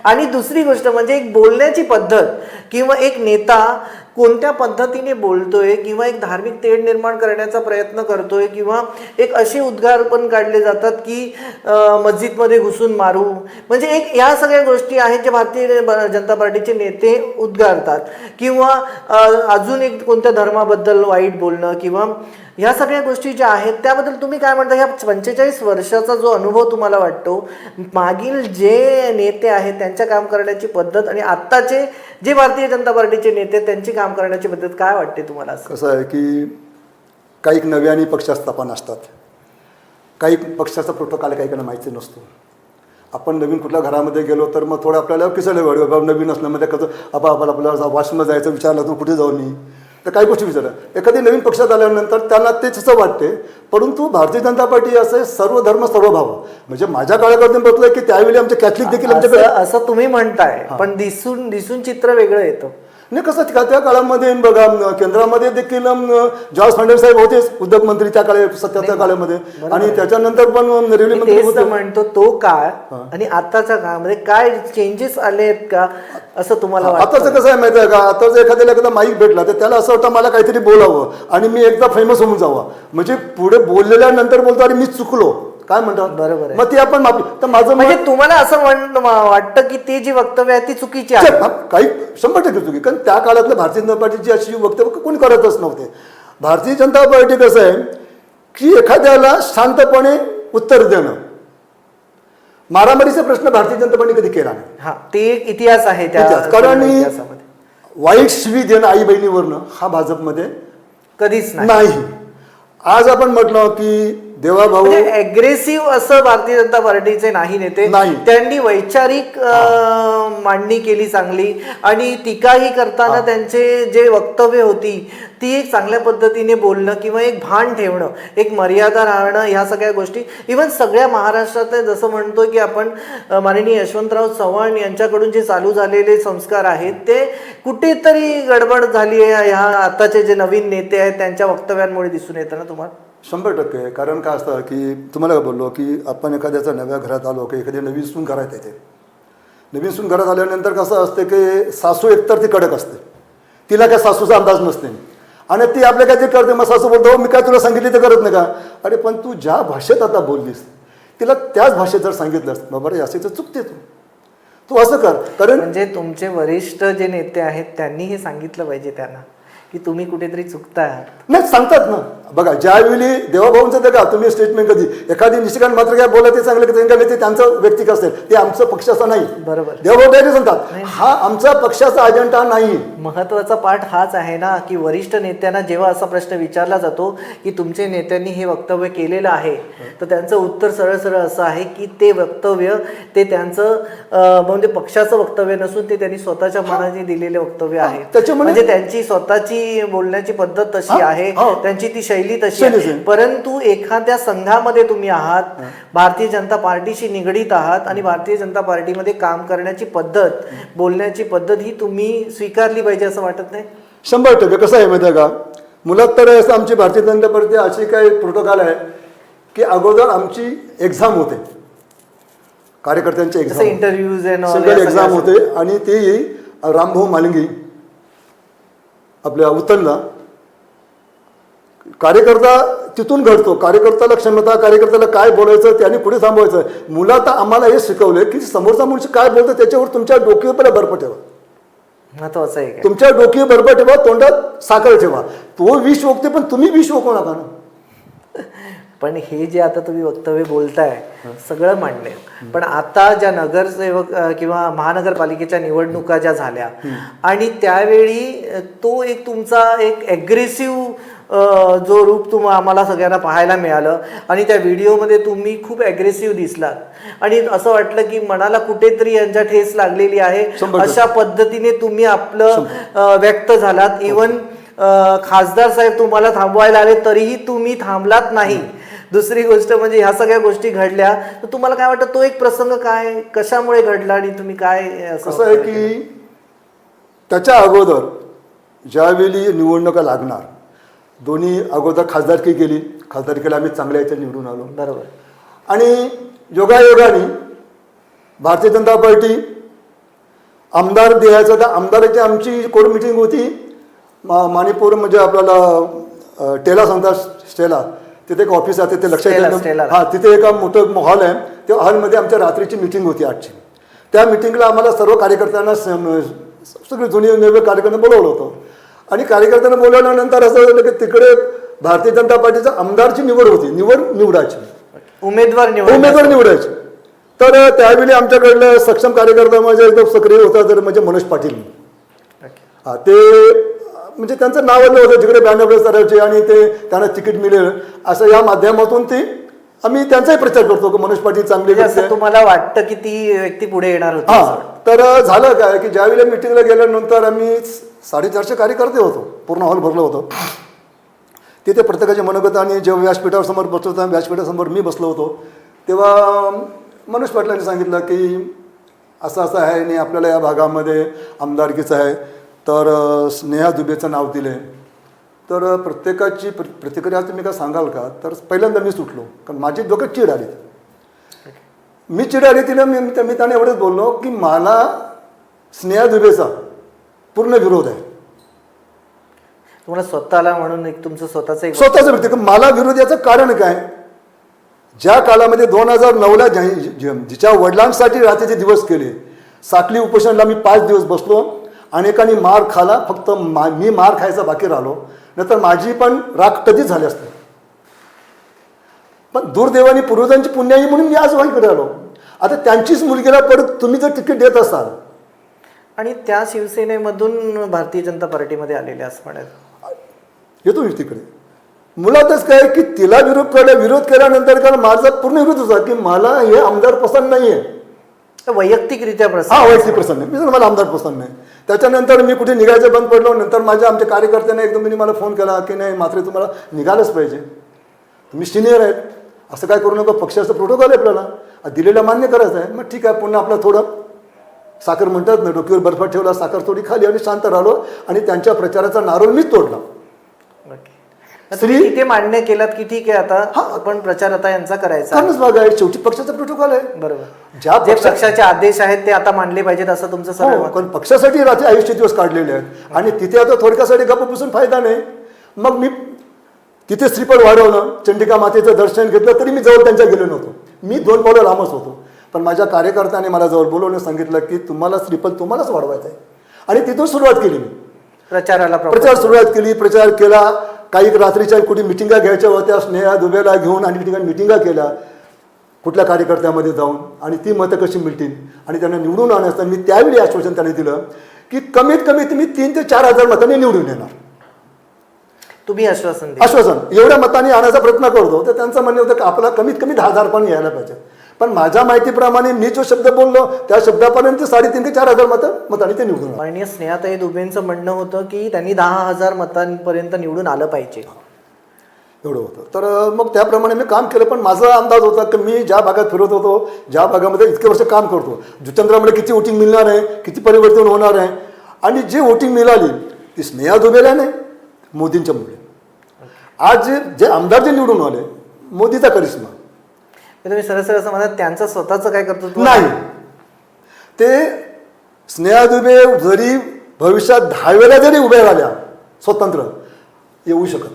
आणि दुसरी गोष्ट म्हणजे एक बोलण्याची पद्धत किंवा एक नेता कोणत्या पद्धतीने बोलतोय किंवा एक धार्मिक तेढ निर्माण करण्याचा प्रयत्न करतोय किंवा एक असे उद्गार पण काढले जातात की मस्जिदमध्ये घुसून मारू, म्हणजे एक या सगळ्या गोष्टी आहेत जे भारतीय जनता पार्टीचे नेते उद्गारतात किंवा अजून एक कोणत्या धर्माबद्दल वाईट बोलणं किंवा ह्या सगळ्या गोष्टी ज्या आहेत त्याबद्दल तुम्ही काय म्हणता? ह्या 45 वर्षाचा जो अनुभव तुम्हाला वाटतो, मागील जे नेते आहेत त्यांच्या काम करण्याची पद्धत आणि आत्ताचे जे भारतीय जनता पार्टीचे नेते त्यांची काम करण्याची पद्धत काय वाटते तुम्हाला? कसं आहे की काही नव्याने पक्ष स्थापन असतात, काही पक्षाचा प्रोटोकॉल काही काहींना माहिती नसतो. आपण नवीन कुठल्या घरामध्ये गेलो तर मग थोडं आपल्याला किसलं वाढ नवीन असल्यामध्ये कसं आपल्याला वॉशमध्ये जायचं विचारलं तर कुठे जाऊ मी तर काही गोष्टी विचारल्या. एखादी नवीन पक्षात आल्यानंतर त्यांना तेच असं वाटते. परंतु भारतीय जनता पार्टी असं सर्व धर्म सर्व भाव, म्हणजे माझ्या काळाकडून बघतोय की त्यावेळी आमचे कॅथलिक देखील आमच्याकडे असं तुम्ही म्हणताय, पण दिसून चित्र वेगळं येतं. नाही कसं त्या काळामध्ये बघा केंद्रामध्ये देखील जॉर्ज फर्नांडिस साहेब होतेच उद्योग मंत्री त्या सत्याच्या काळामध्ये, आणि त्याच्यानंतर पण रेल्वे मंत्री होते. म्हणतो तो काळ आणि आताच्या काळामध्ये काय चेंजेस आले आहेत का असं तुम्हाला वाटतं? आताचं कसं आहे माहिती आहे का, आता जर एखाद्याला माईक भेटला तर त्याला असं वाटतं मला काहीतरी बोलावं आणि मी एकदा फेमस होऊन जावं, म्हणजे पुढे बोललेल्यानंतर बोलतो अरे मी चुकलो काय म्हणतात, बरोबर. मग ती आपण माफी. तर माझं म्हणजे तुम्हाला असं वाटतं की ती जी वक्तव्य आहे ती चुकीची आहे? काही 100% चुकी, कारण त्या काळातलं भारतीय जनता पार्टीची अशी वक्तव्य कोणी करतच नव्हते. भारतीय जनता पार्टी कसं आहे की एखाद्याला शांतपणे उत्तर देणं, मारामारीचा प्रश्न भारतीय जनता पार्टी कधी केला नाही. हा, ते एक इतिहास आहे त्या कारण इतिहासामध्ये. वाईट शिवी देणं आई बहिणीवरनं हा भाजपमध्ये कधीच नाही. आज आपण म्हटलं की देवाभाऊ अग्रेसिव्ह असं भारतीय जनता पार्टीचे नाही नेते नाही. त्यांनी वैचारिक मांडणी केली चांगली, आणि टीकाही करताना त्यांचे जे वक्तव्य होती ती एक चांगल्या पद्धतीने बोलणं किंवा एक भान ठेवणं, एक मर्यादा राहणं, ह्या सगळ्या गोष्टी इव्हन सगळ्या महाराष्ट्रात जसं म्हणतो की आपण माननीय यशवंतराव चव्हाण यांच्याकडून जे चालू झालेले संस्कार आहेत ते कुठेतरी गडबड झाली आहे ह्या आताचे जे नवीन नेते आहेत त्यांच्या वक्तव्यांमुळे दिसून येतं ना तुम्हाला? 100%. कारण काय असतं की तुम्हाला बोललो की आपण एखाद्याच्या नव्या घरात आलो की एखादी नवीन सून घरात येते. नवीन सून घरात आल्यानंतर कसं असते की सासू एकतर ती कडक असते, तिला काय सासूचा अंदाज नसते, आणि ती आपल्या काय ते करते. मग सासू बोलतो मी काय तुला सांगितली ते करत नाही का, अरे पण तू ज्या भाषेत आता बोललीस तिला त्याच भाषेत जर सांगितलंस बाबा रे असे तर चुकते तू असं कर. कारण म्हणजे तुमचे वरिष्ठ जे नेते आहेत त्यांनी हे सांगितलं पाहिजे त्यांना की तुम्ही कुठेतरी चुकताय. नाही सांगतात ना, बघा ज्यावेळी देवाभाऊंचं ते का तुम्ही स्टेटमेंट कधी एखादी निशिकांत मात्र काय बोला ते चांगलं ते त्यांचं व्यक्तिगत असेल, ते आमचं पक्षाचं नाही. बरोबर. देवाभाऊ काय सांगतात हा आमचा पक्षाचा अजेंडा नाही. महत्वाचा पाठ हाच आहे ना की वरिष्ठ नेत्यांना जेव्हा असा प्रश्न विचारला जातो की तुमचे नेत्यांनी हे वक्तव्य केलेलं आहे तर त्यांचं उत्तर सरळ सरळ असं आहे की ते वक्तव्य ते त्यांचं म्हणजे पक्षाचं वक्तव्य नसून ते त्यांनी स्वतःच्या मनाने दिलेले वक्तव्य आहे. त्याच्यामुळे म्हणजे त्यांची स्वतःची बोलण्याची पद्धत तशी आहे, त्यांची ती शैली तशी आहे. परंतु एखाद्या संघामध्ये तुम्ही आहात, भारतीय जनता पार्टीशी निगडीत आहात आणि भारतीय जनता पार्टीमध्ये काम करण्याची पद्धत, बोलण्याची पद्धत ही तुम्ही स्वीकारली पाहिजे असं वाटत नाही? 100%. कसं आहे माहिती आहे का, मुळात तर असं आमची भारतीय जनता पार्टी अशी काही प्रोटोकॉल आहे की अगोदर आमची एक्झाम होते, कार्यकर्त्यांची एक्झाम, इंटरव्ह्यूज सिंगल एक्झाम होते, आणि ती रामभाऊ मालिंगी आपल्या उतरला कार्यकर्ता तिथून घडतो. कार्यकर्त्याला क्षमता, कार्यकर्त्याला काय बोलायचं त्याने पुढे थांबवायचं. मुलात आम्हाला हे शिकवलंय की समोरचा मनुष्य काय बोलतो त्याच्यावर तुमच्या डोक्यावर बर्फ ठेवा, महत्वाचं आहे. तुमच्या डोक्यावर बर्फ ठेवा, तोंडात साखर ठेवा. तो विष ओकते पण तुम्ही विष ओकू नका ना. पण हे जे आता तुम्ही वक्तव्य बोलताय सगळं मान्य, पण आता ज्या नगरसेवक किंवा महानगरपालिकेच्या निवडणुका ज्या झाल्या आणि त्यावेळी तो एक तुमचा एक ॲग्रेसिव्ह जो रूप आम्हाला सगळ्यांना पाहायला मिळालं, आणि त्या व्हिडिओमध्ये तुम्ही खूप ॲग्रेसिव्ह दिसलात आणि असं वाटलं की मनाला कुठेतरी यांच्या ठेस लागलेली आहे अशा पद्धतीने तुम्ही आपलं व्यक्त झालात. इवन खासदार साहेब तुम्हाला थांबवायला आले तरीही तुम्ही थांबलात नाही. दुसरी गोष्ट म्हणजे ह्या सगळ्या गोष्टी घडल्या, तर तुम्हाला काय वाटतं तो एक प्रसंग काय कशामुळे घडला आणि तुम्ही काय असं आहे की त्याच्या अगोदर ज्यावेळी निवडणुका लागणार, दोन्ही अगोदर खासदारकी केली, खासदारकीला आम्ही चांगल्या याच्या निवडून आलो. बरोबर. आणि योगायोगाने भारतीय जनता पार्टी आमदार द्यायचं तर आमदाराची आमची कोर मिटिंग होती माणिपूर म्हणजे आपल्याला टेला सांगतात स्टेला, तिथे एक ऑफिस आहे, तिथे लक्षात स्टेला, येतं स्टेला. हां, तिथे एक मोठं हॉल आहे. त्या हॉलमध्ये आमच्या रात्रीची मीटिंग होती 8ची. त्या मिटिंगला आम्हाला सर्व कार्यकर्त्यांना सगळे जुने नवे कार्यकर्त्यांना बोलवलं होतं. आणि कार्यकर्त्यांना बोलवल्यानंतर असं झालं की तिकडे भारतीय जनता पार्टीचा आमदारची निवड होती, निवडायची उमेदवार निवडायचे. तर त्यावेळी आमच्याकडलं सक्षम कार्यकर्ता म्हणजे एकदम सक्रिय होता तर म्हणजे मनोज पाटील. हां, ते म्हणजे त्यांचं नाव आलं होतं जिकडे बॅनर करायचे आणि ते त्यांना तिकीट मिळेल असं या माध्यमातून ते आम्ही त्यांचाही प्रचार करतो की मनोज पाटील चांगले व्यक्ती असं आहे. तुम्हाला वाटतं की ती व्यक्ती पुढे येणार होती? हां, तर झालं काय की ज्यावेळेला मिटिंगला गेल्यानंतर आम्ही 450 कार्यकर्ते होतो, पूर्ण हॉल भरलं होतं. तिथे प्रत्येकाचे मनोगत आणि जेव्हा व्यासपीठावर समोर बसलो होतो, व्यासपीठासमोर मी बसलो होतो, तेव्हा मनोज पाटलांनी सांगितलं की असं असं आहे आणि आपल्याला या भागामध्ये आमदारकीचं आहे, तर स्नेहा दुबेचं नाव दिले. तर प्रत्येकाची प्रतिक्रिया तुम्ही काय सांगाल का? तर पहिल्यांदा मी सुटलो, कारण माझी डोक्यात चीड आली. मी चिड आली तिला. मी त्याने एवढंच बोललो की मला स्नेहा दुबेचा पूर्ण विरोध आहे. तुम्हाला स्वतःला म्हणून एक तुमचं स्वतःचं व्यक्ती मला विरोध याचं कारण काय? ज्या काळामध्ये 2009ला जिच्या वडिलांसाठी रात्रीचे दिवस केले, साखली उपोषणला मी 5 दिवस बसलो, अनेकांनी मार खाला, फक्त मी मार खायचा बाकी राहिलो, नंतर माझी पण राख कधीच झाली असते. पण दुर्दैवाने पूर्वजांची पुण्याई म्हणून मी आज वाईकडे आलो. आता त्यांचीच मुलगीला परत तुम्ही जर तिकीट देत असाल आणि त्या शिवसेनेमधून भारतीय जनता पार्टीमध्ये आलेले असं म्हणायचं, येतो मी तिकडे. मुळातच काय की तिला विरोध केल्यानंतर कारण माझा पूर्ण विरोध होता की मला हे आमदार पसंत नाही आहे. वैयक्तिकरित्या हा, वैयक्तिक पसंत नाही. मी मला आमदार पसंत नाही. त्याच्यानंतर मी कुठे निघायचं बंद पडलो. नंतर आमच्या कार्यकर्त्यांना एकदम मला फोन केला की नाही मात्र तुम्हाला निघालंच पाहिजे, तुम्ही सिनियर आहेत, असं काय करू नका, पक्षाचं प्रोटोकॉल आहे आपल्याला, दिलेलं मान्य करायचं आहे. मग ठीक आहे, पुन्हा आपलं थोडं साखर म्हणतात ना, डोक्यावर बर्फात ठेवला, साखर थोडी खाली आणि शांत राहिलो आणि त्यांच्या प्रचाराचा नारोल मीच तोडला. तिथे मान्य केलात की ठीक आहे आता आपण प्रचार आता यांचा करायचा, कारणच बघा शेवटी पक्षाचा प्रोटोकॉल आहे. बरोबर, ज्या जे पक्षाचे आदेश आहेत ते आता मानले पाहिजेत असं तुमचं सर्व मत. कारण पक्षासाठी रात्री आयुष्य दिवस काढलेले आहेत आणि तिथे आता थोडक्यासाठी गप्प बसून फायदा नाही. मग मी तिथे श्रीफळ वाढवलं, चंडिका मातेचं दर्शन घेतलं, तरी मी जवळ त्यांच्या गेलो नव्हतो. मी 2 पावलं लांबच होतो. पण माझ्या कार्यकर्त्याने मला जवळ बोलवून सांगितलं की तुम्हाला श्रीफळ तुम्हालाच वाढवायचं आहे. आणि तिथून सुरुवात केली. मी प्रचार सुरुवात केली, प्रचार केला. काही रात्रीच्या कुठे मिटिंगा घ्यायच्या होत्या, स्नेहा दुबेला घेऊन आणि मिटिंगा केल्या कुठल्या कार्यकर्त्यामध्ये जाऊन, आणि ती मतं कशी मिळतील आणि त्यांना निवडून आणायचं. मी त्यावेळी आश्वासन त्याने दिलं की कमीत कमी तुम्ही 3 ते 4 हजार मतांनी निवडून येणार. तुम्ही आश्वासन एवढ्या मतांनी आणायचा प्रयत्न करतो. तर त्यांचं म्हणणं होतं की आपला कमीत कमी 10,000 पण यायला पाहिजे. पण माझ्या माहितीप्रमाणे मी जो शब्द बोललो त्या शब्दापर्यंत 3,500 ते 4,000 मतांनी ते निवडून. माननीय स्नेहाताई दुबेंचं म्हणणं होतं की त्यांनी 10,000 मतांपर्यंत निवडून आलं पाहिजे, एवढं होतं. तर मग त्याप्रमाणे मी काम केलं. पण माझा अंदाज होता की मी ज्या भागात फिरत होतो, ज्या भागामध्ये इतके वर्ष काम करतो, जुचंद्रामध्ये किती वोटिंग मिळणार आहे, किती परिवर्तन होणार आहे, आणि जी वोटिंग मिळाली ती स्नेहा दुबेला नाही, मोदींच्या मुळे. आज जे आमदार जे निवडून आले, मोदीचा करिश्मा. तुम्ही सरळ असं म्हणा त्यांचं स्वतःचं काय कर्तृत्व नाही. ते स्नेहा दुबे जरी भविष्यात 10 वेळा जरी उभ्या राहिल्या स्वतंत्र, येऊ शकत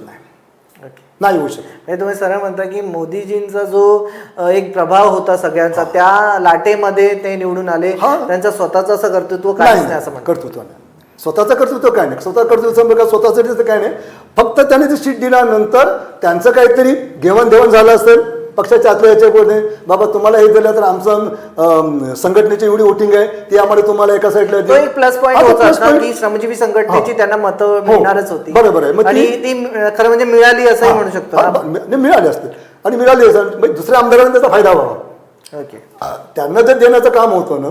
नाही येऊ शकत. तुम्ही सरळ म्हणता की मोदीजींचा जो एक प्रभाव होता सगळ्यांचा, त्या लाटेमध्ये ते निवडून आले, त्यांचं स्वतःचं असं कर्तृत्व काय नाही असं म्हणतात. कर्तृत्व नाही, स्वतःचं कर्तृत्व काय नाही. स्वतःसाठी काय नाही, फक्त त्याने ती सीट दिल्यानंतर त्यांचं काहीतरी घेवाणदेवाण झालं असेल पक्षाच्या आतल्या याच्यामध्ये, बाबा तुम्हाला हे दिलं तर आमचं संघटनेची एवढी वोटिंग आहे ती आम्हाला तुम्हाला एका साईडला तो एक प्लस पॉईंट होता की श्रमजीवी संघटनेची त्यांना मतं मिळणारच होती. बरोबर आहे. आणि ती खरं म्हणजे मिळाली असंही म्हणू शकतो. मिळाली असते आणि मिळाली असेल दुसऱ्या आमदारांना त्याचा फायदा व्हावा. त्यांना जर देण्याचं काम होतं ना,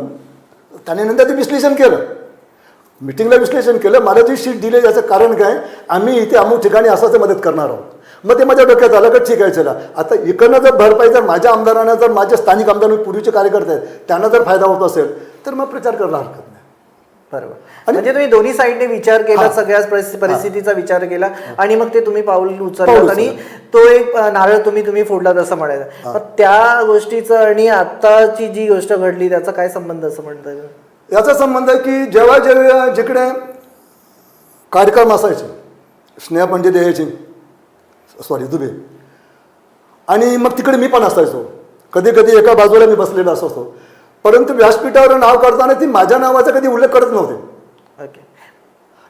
त्याने नंतर ते विश्लेषण केलं, मिटिंगला विश्लेषण केलं, मला जी सीट दिली याचं कारण काय, आम्ही इथे अमुक ठिकाणी असं मदत करणार आहोत. मग ते माझ्या डोक्यात आलं का ठीक आहे चला आता इकडनं जर भरपाई जर माझ्या आमदारांना, जर माझ्या स्थानिक आमदार पूर्वीचे कार्यकर्ते आहेत त्यांना जर फायदा होत असेल तर मग प्रचार करायला हरकत नाही. बरोबर. म्हणजे तुम्ही दोन्ही साईडने विचार केला, सगळ्याच परिस्थितीचा विचार केला आणि मग ते तुम्ही पाऊल उचललात आणि तो एक नारळ तुम्ही फोडलात असं म्हणायचं. त्या गोष्टीचं आणि आताची जी गोष्ट घडली त्याचा काय संबंध असं म्हणतात? याचा संबंध आहे की जेव्हा जिकडे कार्यक्रम असायचे, स्नेहा पंडित यायची, सॉरी दुबे, आणि मग तिकडे मी पण असायचो. कधी कधी एका बाजूला मी बसलेलो असतो, परंतु व्यासपीठावर नाव काढताना ती माझ्या नावाचा कधी उल्लेख करत नव्हते. ओके.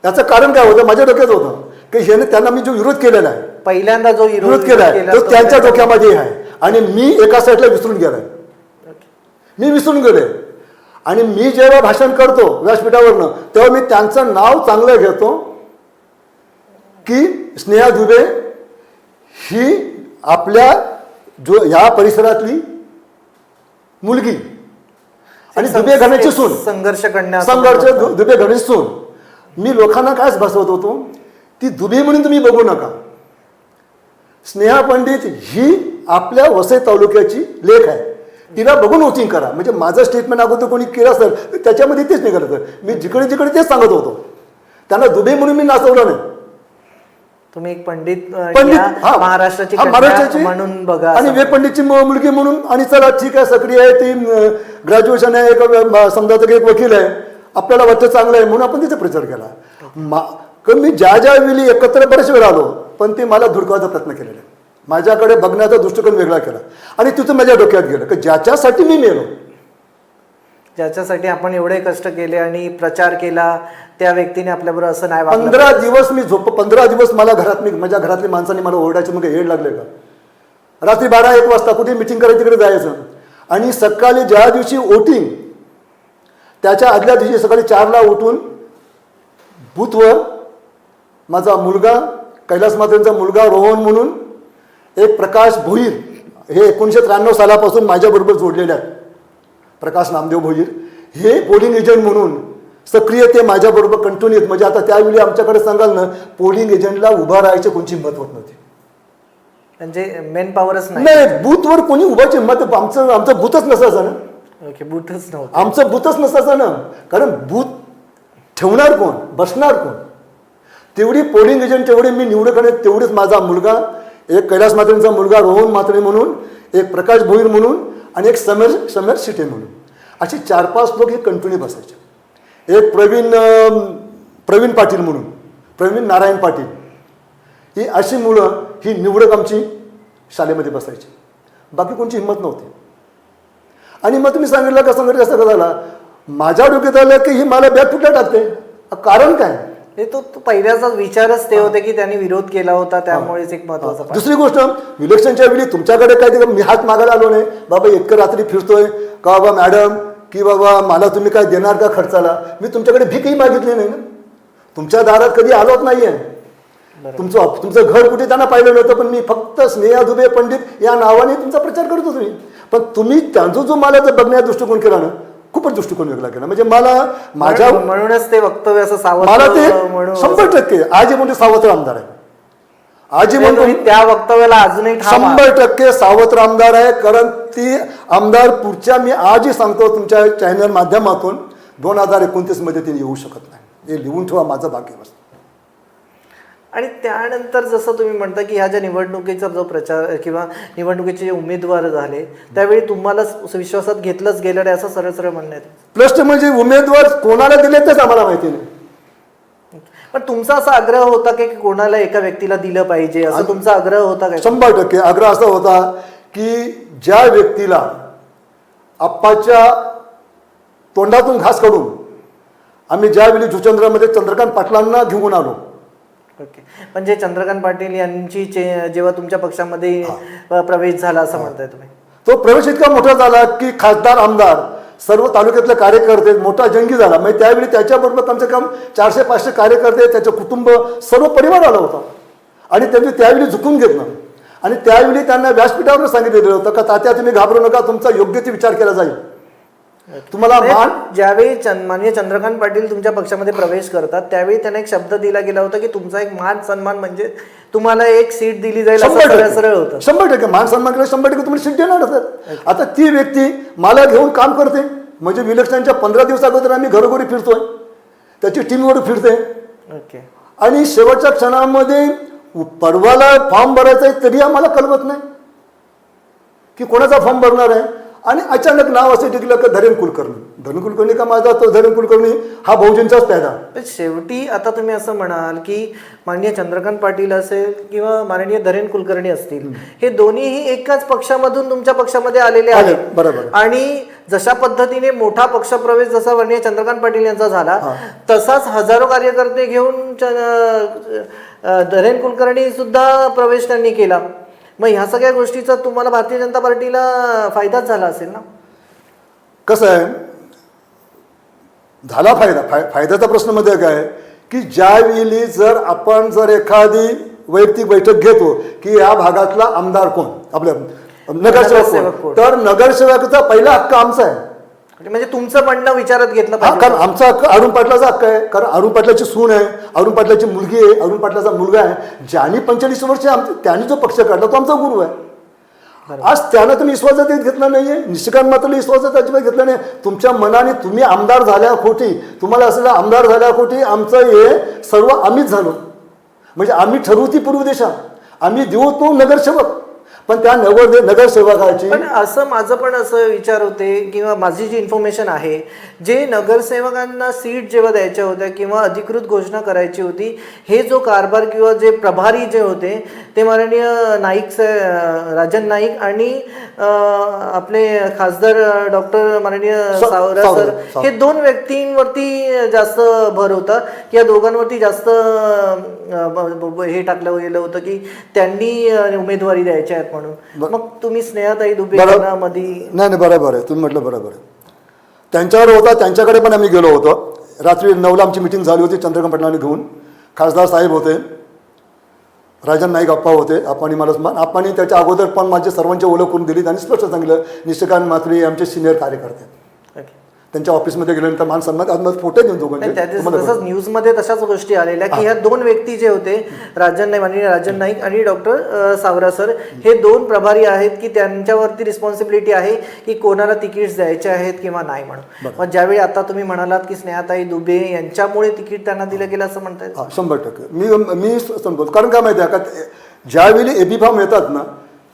याचं कारण काय होतं, माझ्या डोक्यात होतं की ह्याने त्यांना मी जो विरोध केलेला आहे, पहिल्यांदा जो विरोध केला आहे तो त्यांच्या डोक्यामध्ये आहे आणि मी एका साईडला विसरून गेलाय. मी विसरून गेले आणि मी जेव्हा भाषण करतो व्यासपीठावरनं तेव्हा मी त्यांचं नाव चांगलं घेतो की स्नेहा दुबे ही आपल्या जो ह्या परिसरातली मुलगी आणि दुबे घराण्याची सून, संघर्ष दुबे घराण्याची सून. मी लोकांना कायच बसवत होतो, ती दुबे म्हणून तुम्ही बघू नका, स्नेहा पंडित ही आपल्या वसई तालुक्याची लेख आहे, तिला बघून वोटिंग करा. म्हणजे माझं स्टेटमेंट अगोदर कोणी केलं असेल तर त्याच्यामध्ये तेच निघालं होतं. मी जिकडे जिकडे तेच सांगत होतो, त्यांना दुबे म्हणून मी नाचवलं नाही. तुम्ही एक पंडित महाराष्ट्राची म्हणून बघा आणि वे पंडितची मुलगी म्हणून, आणि चला ठीक आहे, सक्रिय आहे, ती ग्रॅज्युएशन आहे, एक समजा एक वकील आहे, आपल्याला वाटतं चांगलं आहे म्हणून आपण तिचा प्रचार केला. मी ज्या वेळी एकत्र बरेच वेळा आलो, पण ते मला धुडकावायचा प्रयत्न केलेला आहे. माझ्याकडे बघण्याचा दृष्टिकोन वेगळा केला आणि तिथं माझ्या डोक्यात गेलं की ज्याच्यासाठी मी मेलो, ज्याच्यासाठी आपण एवढे कष्ट केले आणि प्रचार केला, त्या व्यक्तीने आपल्याबरोबर असं नाही वागलं. 15 दिवस मी 15 दिवस मला माझ्या घरातली माणसांनी मला ओरडायचे, मग हेड लागले का. रात्री 12-1 वाजता कुठे मिटिंग करायची तिकडे जायचं आणि सकाळी ज्या दिवशी वोटिंग त्याच्या आदल्या दिवशी सकाळी 4ला उठून बूथवर माझा मुलगा, कैलास मात्रेंचा मुलगा रोहन म्हणून एक प्रकाश भोईर, हे 1993 सालापासून माझ्याबरोबर जोडलेले आहेत. प्रकाश नामदेव भोईर हे पोलिंग एजंट म्हणून सक्रिय ते माझ्याबरोबर कंटिन्यू आहेत. म्हणजे आता त्यावेळी आमच्याकडे सांगाल ना, पोलिंग एजंटला उभा राहायची कोणची हिंमत होत नव्हती. म्हणजे मेन पॉवरच नाही, बूथवर कोणी उभाची हिंमत, आमचं बूथच नसायचं ना. ओके, बूथच नव्हतं, आमचं बूथच नसायचं ना, कारण बूथ ठेवणार कोण, बसणार कोण. तेवढी पोलिंग एजंट तेवढे मी निवडून करणे, तेवढेच माझा मुलगा, एक कैलास मात्रेंचा मुलगा रोहन मात्रे म्हणून, एक प्रकाश भोईर म्हणून आणि एक समीर शिटे म्हणून, असे 4-5 लोक हे कंटिन्यू बसायचे. एक प्रवीण पाटील म्हणून, प्रवीण नारायण पाटील, ही अशी मुलं ही निवडक आमची शाळेमध्ये बसायची, बाकी कोणची हिंमत नव्हती. आणि मग तुम्ही सांगितलं का संघर्ष कसा झाला, माझ्या डोक्यात आलं की ही मला बॅग कुठल्या टाकते, कारण काय. हे तो पहिल्याचा विचारच ते होते की त्यांनी विरोध केला होता, त्यामुळेच एक महत्वाचा. दुसरी गोष्ट, इलेक्शनच्या वेळी तुमच्याकडे काय मी हात मागायला आलो नाही, बाबा इतकं रात्री फिरतोय का बाबा मॅडम, की बाबा मला तुम्ही काय देणार का खर्चाला. मी तुमच्याकडे भीकही मागितली नाही ना, तुमच्या दारात कधी आलोच नाहीये. तुमचं घर कुठे त्यांना पाहिलं नव्हतं, पण मी फक्त स्नेहा दुबे पंडित या नावाने तुमचा प्रचार करत होतो मी. पण तुम्ही त्यांचा जो मला जर बघण्याचा दृष्टिकोन केला ना, खूपच दृष्टिकोन वेगळा केला. म्हणजे मला माझ्या म्हणूनच ते वक्तव्य असं सावत्र, मला ते 100% आजी म्हणतो सावत्र आमदार आहे. आजी म्हणतो त्या वक्तव्याला अजूनही 100% सावत्र आमदार आहे. कारण ती आमदार पुढच्या, मी आजही सांगतो तुमच्या चॅनल माध्यमातून, 2029 मध्ये ती येऊ शकत नाही. हे लिहून ठेवा, माझं भाग्य बस. आणि त्यानंतर जसं तुम्ही म्हणता की ह्या ज्या निवडणुकीचा जो प्रचार किंवा निवडणुकीचे जे उमेदवार झाले, त्यावेळी तुम्हाला विश्वासात घेतलंच गेलं नाही असं सरळ सरळ म्हणणं आहे. प्लस म्हणजे उमेदवार कोणाला दिले तेच आम्हाला माहिती नाही. पण तुमचा असा आग्रह होता की कोणाला एका व्यक्तीला दिलं पाहिजे असं तुमचा आग्रह होता का? 100% आग्रह असा होता की ज्या व्यक्तीला आप्पाच्या तोंडातून घास काढून आम्ही ज्यावेळी जुचंद्रामध्ये चंद्रकांत पाटलांना घेऊन आलो. ओके, म्हणजे चंद्रकांत पाटील यांची जेव्हा तुमच्या पक्षामध्ये प्रवेश झाला असं म्हणताय तुम्ही, तो प्रवेश इतका मोठा झाला की खासदार आमदार सर्व तालुक्यातले कार्यकर्ते मोठा जंगी झाला. म्हणजे त्यावेळी त्याच्याबरोबर कमसे कम 400-500 कार्यकर्ते, त्याचं कुटुंब, सर्व परिवार आला होता आणि त्यांनी त्यावेळी झुकून घेतलं. आणि त्यावेळी त्यांना व्यासपीठावर सांगितलेलं होतं का तात्या तुम्ही घाबरू नका, तुमचा योग्य ते विचार केला जाईल. तुम्हाला ज्यावेळी माननीय चंद्रकांत पाटील तुमच्या पक्षामध्ये प्रवेश करतात त्यावेळी त्यांना एक शब्द दिला गेला होता की तुमचा एक मान सन्मान म्हणजे तुम्हाला एक सीट दिली जाईल असं सरळ होतं. 100% मान सन्मान केला, 100% तुम्हाला सीट देणार असतात. आता ती व्यक्ती मला घेऊन काम करते, म्हणजे इलेक्शनच्या 15 दिवस अगोदर आम्ही घरोघरी फिरतोय, त्याची टीमवर फिरते. ओके, आणि शेवटच्या क्षणामध्ये परवाला फॉर्म भरायचा आहे तरी आम्हाला कळवत नाही की कोणाचा फॉर्म भरणार आहे. आणि अचानक नाव असं टिकलं का धरेन कुलकर्णी. धरेन कुलकर्णी का माझा तो धरेन कुलकर्णी हा बहुजनचाच पैदा. पण शेवटी आता तुम्ही असं म्हणाल की माननीय चंद्रकांत पाटील असेल किंवा माननीय धरेन कुलकर्णी असतील, हे दोन्हीही एकाच पक्षामधून तुमच्या पक्षामध्ये आलेले आहेत. बरोबर. आणि जशा पद्धतीने मोठा पक्षप्रवेश जसा माननीय चंद्रकांत पाटील यांचा झाला, तसाच हजारो कार्यकर्ते घेऊन धरेन कुलकर्णी सुद्धा प्रवेश त्यांनी केला. मग ह्या सगळ्या गोष्टीचा तुम्हाला भारतीय जनता पार्टीला फायदाच झाला असेल ना? कसं आहे, झाला फायद्याचा प्रश्न मध्ये काय की ज्यावेळी जर आपण जर एखादी वैयक्तिक बैठक घेतो की या भागातला आमदार कोण, आपल्या नगरसेवक कोण, तर नगरसेवकाचा पहिला हक्क आमचा आहे. म्हणजे तुमचं म्हणणं विचारात घेतलं हा, कारण आमचा हक्क अरुण पाटलाचा हक्क आहे. कारण अरुण पाटलाची सून आहे, अरुण पाटलाची मुलगी आहे, अरुण पाटलाचा मुलगा आहे. ज्यांनी 45 वर्ष त्यांनी जो पक्ष काढला तो आमचा गुरु आहे. आज त्यानं तुम्ही विश्वासात घेतला नाहीये, निष्कांत मात्र विश्वासात अजिबात घेतला नाही. तुमच्या मनाने तुम्ही आमदार झाल्या खोटी, तुम्हाला असलेला आमदार झाल्या खोटी, आमचं हे सर्व आम्हीच झालो. म्हणजे आम्ही ठरवू ती पूर्व दिशा, आम्ही देऊ तो नगरसेवक. पण त्या नगरसेवकाची पण असं माझं पण असं विचार होते किंवा माझी जी इन्फॉर्मेशन आहे, जे नगरसेवकांना सीट जेव्हा द्यायच्या होत्या किंवा अधिकृत घोषणा करायची होती, हे जो कारभार किंवा जे प्रभारी जे होते ते माननीय नाईक राजन नाईक आणि आपले खासदार डॉक्टर माननीय सावरा सर, हे दोन व्यक्तींवरती जास्त भर होता की या दोघांवरती जास्त हे टाकलं गेलं होतं की त्यांनी उमेदवारी द्यायच्या आहेत म्हणून. मग तुम्ही स्नेहाताई दुबे मध्ये नाही बरोबर आहे, तुम्ही म्हटलं बरोबर आहे. त्यांच्यावर होता, त्यांच्याकडे पण आम्ही गेलो होतो. रात्री 9ला आमची मिटिंग झाली होती चंद्रकांत पाटलांनी घेऊन. खासदार साहेब होते, राजन नाईक अप्पा होते, आपण मला आपण त्याच्या अगोदर पण माझे सर्वांची ओळख करून दिली. त्यांनी स्पष्ट सांगितलं निशिकांत म्हात्रे आमचे सिनियर कार्यकर्ते. त्यांच्या ऑफिसमध्ये गेल्यानंतर मान सन्मान फोटो देऊन दोघांचे न्यूजमध्ये तशाच गोष्टी आलेल्या की ह्या दोन व्यक्ती जे होते राजन नाईक आणि डॉक्टर सावरा सर, हे दोन प्रभारी आहेत की त्यांच्यावरती रिस्पॉन्सिबिलिटी आहे की कोणाला तिकीट द्यायचे आहेत किंवा नाही म्हणून. मग ज्यावेळी आता तुम्ही म्हणालात की स्नेहाताई दुबे यांच्यामुळे तिकीट त्यांना दिलं गेलं असं म्हणताय? 100% मी समजतो. कारण काय माहिती आहे का, ज्यावेळी एबी फॉर्म येतात ना,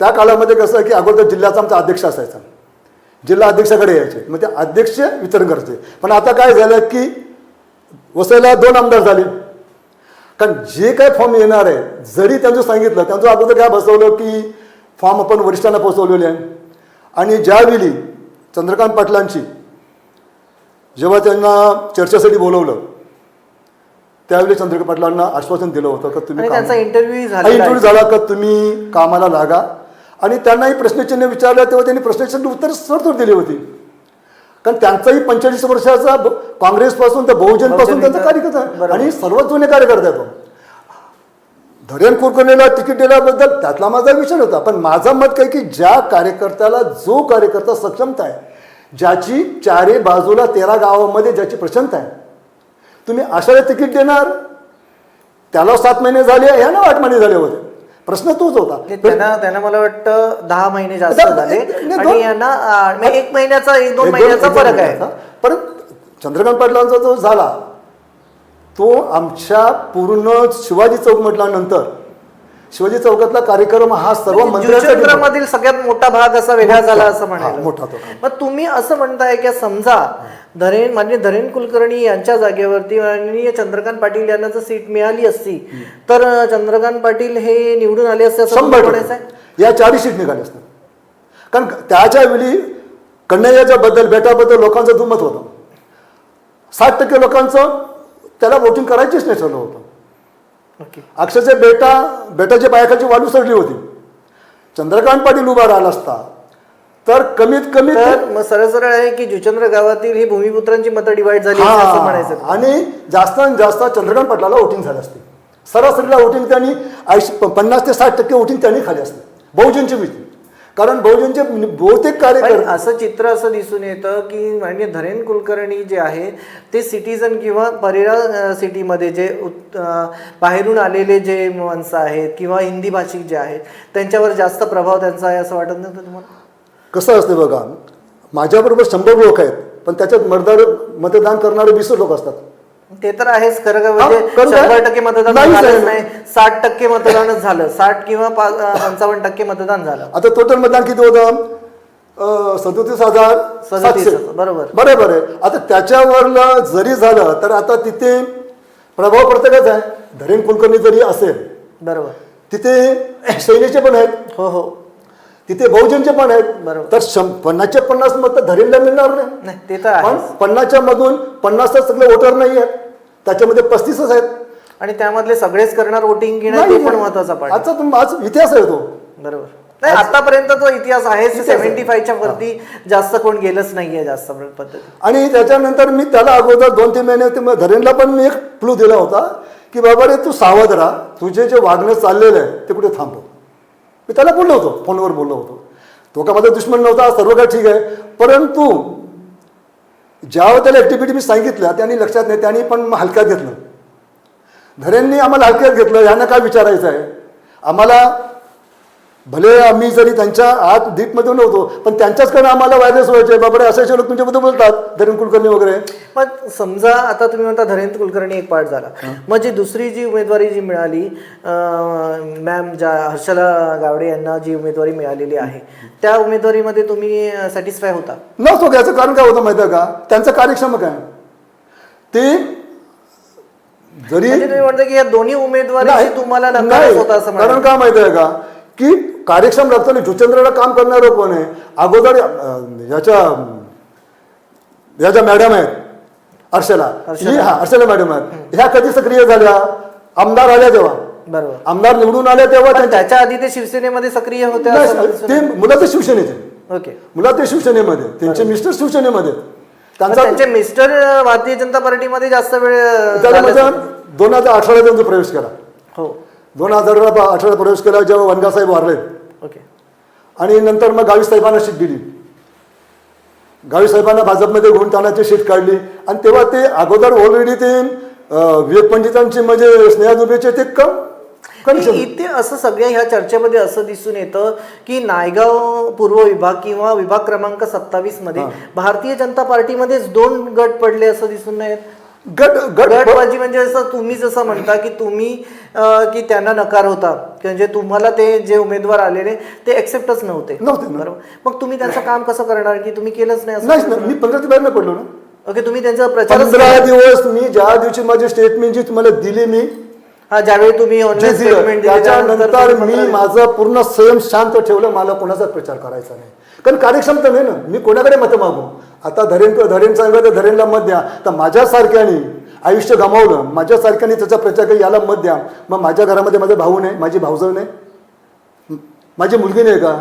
त्या काळामध्ये कसं की अगोदर जिल्ह्याचा आमचा अध्यक्ष असायचा, जिल्हा अध्यक्षाकडे यायचे, मग ते अध्यक्ष वितरण करायचे. पण आता काय झालं की वसईला 2 आमदार झाले. कारण जे काय फॉर्म येणार आहे, जरी त्यांचं सांगितलं, त्यांचं अगोदर काय बसवलं की फॉर्म आपण वरिष्ठांना पोहोचवलेले आहे. आणि ज्यावेळी चंद्रकांत पाटलांची जेव्हा त्यांना चर्चेसाठी बोलवलं, त्यावेळी चंद्रकांत पाटलांना आश्वासन दिलं होतं का तुम्ही इंटरव्ह्यू झाला का तुम्ही कामाला लागा. आणि त्यांनाही प्रश्नचिन्ह विचारलं तेव्हा त्यांनी प्रश्नचिन्ह उत्तर सरतोड दिली होती. कारण त्यांचाही 45 वर्षाचा काँग्रेसपासून तर बहुजन पासून त्यांचा कार्यकर्ता आहे आणि सर्वात जुने कार्यकर्ता आहे. धरेन कुलकर्णीला तिकीट दिल्याबद्दल त्यातला माझा विचार होता. पण माझं मत काय की ज्या कार्यकर्त्याला, जो कार्यकर्ता सक्षमता आहे, ज्याची चारी बाजूला 13 गावामध्ये ज्याची प्रशंसा आहे, तुम्ही अशाला तिकीट देणार? त्याला 7 महिने झाले, ह्याला 8 महिने झाले होते. प्रश्न तोच होता. त्यांना मला वाटतं 10 महिने जास्त झाले आणि यांना 1 महिन्याचा 1-2 महिन्याचा फरक आहे. परत चंद्रकांत पाटलांचा जो झाला तो आमच्या पूर्ण शिवाजी चौक म्हटल्यानंतर शिवाजी चौकातला कार्यक्रम हा सर्व मंत्र्यांमधील सगळ्यात मोठा भाग असा वेगळा झाला असं म्हणायला मोठा. मग तुम्ही असं म्हणताय की समजा धरेन कुलकर्णी यांच्या जागेवरती माननीय चंद्रकांत पाटील यांना जर सीट मिळाली असती तर चंद्रकांत पाटील हे निवडून आले असते असं म्हणायचं आहे? या 40 सीट निघाले असतात. कारण त्याच्या वेळी कन्हैयाच्या बेटाबद्दल लोकांचं दुमत होतं. 60% लोकांचं त्याला वोटिंग करायचीच नाही ठरलं होतं. अक्षरशः बेटाच्या पायाखालची वालू सरली होती. चंद्रकांत पाटील उभा राहिला असता तर कमीत कमी सरळ आहे की जुचंद्र गावातील ही भूमिपुत्रांची मतं डिवाइड झाली असं म्हणायचं. आणि जास्तीत जास्त चंद्रकांत पाटलाला वोटिंग झालं असते. सरासरीला वोटिंग त्यांनी 50 ते 60% वोटिंग त्यांनी खाली असते बहुजनची भीती. कारण बहुजनचे बहुतेक कार्यकर्ते असं चित्र असं दिसून येतं की माननीय धरेन कुलकर्णी जे आहे ते सिटीजन किंवा परेरा सिटीमध्ये जे बाहेरून आलेले जे माणसं आहेत किंवा हिंदी भाषिक जे आहेत त्यांच्यावर जास्त प्रभाव त्यांचा आहे असं वाटत नाही तुम्हाला? कसं असते बघा, माझ्याबरोबर 100 लोक आहेत पण त्याच्यात मतदान करणारे 20 लोक असतात. ते तर आहेच खरं का. म्हणजे 100% मतदान झालंच नाही, 60% मतदानच झालं, 60 किंवा 55% मतदान झालं. आता टोटल मतदान किती होतं? 37,700 बरोबर. बरोबर आहे. आता त्याच्यावरलं जरी झालं तर आता तिथे प्रभाव प्रत्येकच आहे. धरेन कुलकर्णी जरी असेल बरोबर. तिथे सैनिकचे पण आहेत, हो हो तिथे बहुजनचे पण आहेत. बरोबर. तर 50च्या 50 मत तर धरेनला मिळणार नाही. नाही ते तर पण आहे. 50च्या मधून 50 सगळे वोटर नाही आहेत, त्याच्यामध्ये 35च आहेत. आणि त्यामधले सगळेच करणार वोटिंग घेणं ते पण महत्वाचा पार्ट. आज इतिहास आहे तो. बरोबर. नाही आतापर्यंत तो इतिहास आहे. 75च्या वरती जास्त कोण गेलंच नाहीये जास्त पद्धती. आणि त्याच्यानंतर मी त्याला अगोदर 2-3 महिने धरेनला पण मी एक क्लू दिला होता की बाबा रे तू सावध राहा, तुझे जे वागणं चाललेलं आहे ते कुठे थांबव. मी त्याला बोललो होतो, फोनवर बोललो होतो. तो का माझा दुश्मन नव्हता, सर्व काही ठीक आहे. परंतु ज्यावेळेस त्याला ऍक्टिव्हिटी मी सांगितल्या त्यांनी लक्षात नाही, त्यांनी पण हलक्यात घेतलं. धरेंनी आम्हाला हलक्यात घेतलं. यांना काय विचारायचं आहे आम्हाला. भले आम्ही जरी त्यांच्या आत डीपमध्ये नव्हतो पण त्यांच्याचकडे आम्हाला व्हायरस व्हायचे, बाबा असे लोक तुमच्याबद्दल बोलतात धरेन कुलकर्णी वगैरे. पण समजा आता तुम्ही म्हणता धरेन कुलकर्णी एक पार्ट झाला, मग जी दुसरी जी उमेदवारी जी मिळाली मॅम ज्या हर्षला गावडे यांना जी उमेदवारी मिळालेली आहे त्या उमेदवारीमध्ये तुम्ही सॅटिस्फाय होता? नव्हतो. याचं कारण काय होतं माहिती आहे का, त्यांचं कार्यक्षम काय ते जरी तुम्ही म्हणता की या दोन्ही उमेदवारी तुम्हाला नकारच होता असं म्हणा. कारण काय माहिती आहे का की कार्यक्षम लागतं. जुचंद्रला काम करणारं कोण आहे अगोदर याच्या मॅडम आहेत हर्षला मॅडम आहेत. ह्या कधी सक्रिय झाल्या आमदार आल्या तेव्हा. बरोबर. आमदार निवडून आल्या तेव्हा त्याच्या आधी ते शिवसेनेमध्ये सक्रिय होते. ते मुलं ते शिवसेनेचे, ओके. मुलं ते शिवसेनेमध्ये, त्यांचे मिस्टर शिवसेनेमध्ये. त्यांचे मिस्टर भारतीय जनता पार्टीमध्ये जास्त वेळ 2018 त्यांचा प्रवेश केला. हो 2018 प्रवेश केला जेव्हा वनगासाहेब वारले. ओके. आणि नंतर मग गावी साहेबांना शीट दिली. गावी साहेबांना भाजपमध्ये घेऊन त्यांना ती शीट काढली. आणि तेव्हा ते अगोदर ऑलरेडी ते विवेक पंडितांचे म्हणजे स्नेहा दुबेचे ते इथे असं सगळ्या ह्या चर्चेमध्ये असं दिसून येतं की नायगाव पूर्व विभाग किंवा विभाग क्रमांक 27 मध्ये भारतीय जनता पार्टीमध्येच 2 गट पडले असं दिसून नाही येत. गटबाजी म्हणजे असं तुम्ही जसं म्हणता की तुम्ही की त्यांना नकार होता म्हणजे तुम्हाला ते जे उमेदवार आलेले ते एक्सेप्टच नव्हते. बरोबर. मग तुम्ही त्यांचं काम कसं करणार की तुम्ही केलंच नाही असं? मी 15 बाहेर नाही पडलो ना. ओके. तुम्ही त्यांचा प्रचार 15 दिवस मी ज्या दिवशी माझी स्टेटमेंट जी तुम्हाला दिली मी ज्यावेळी तुम्ही ऑनलाईन स्टेटमेंट त्याच्यानंतर मी माझं पूर्ण संयम शांत ठेवलं. मला कोणाचा प्रचार करायचा नाही कारण कार्यक्षमता नाही ना. मी कोणाकडे मत मागू. आता धरेन सांगा तर धरेनला मत द्या, तर माझ्यासारख्याने आयुष्य गमावलं, माझ्यासारख्याने त्याचा प्रचार काही याला मत द्या. मग माझ्या घरामध्ये माझा भाऊ नाही, माझी भाऊजाई नाही, माझी मुलगी नाही का,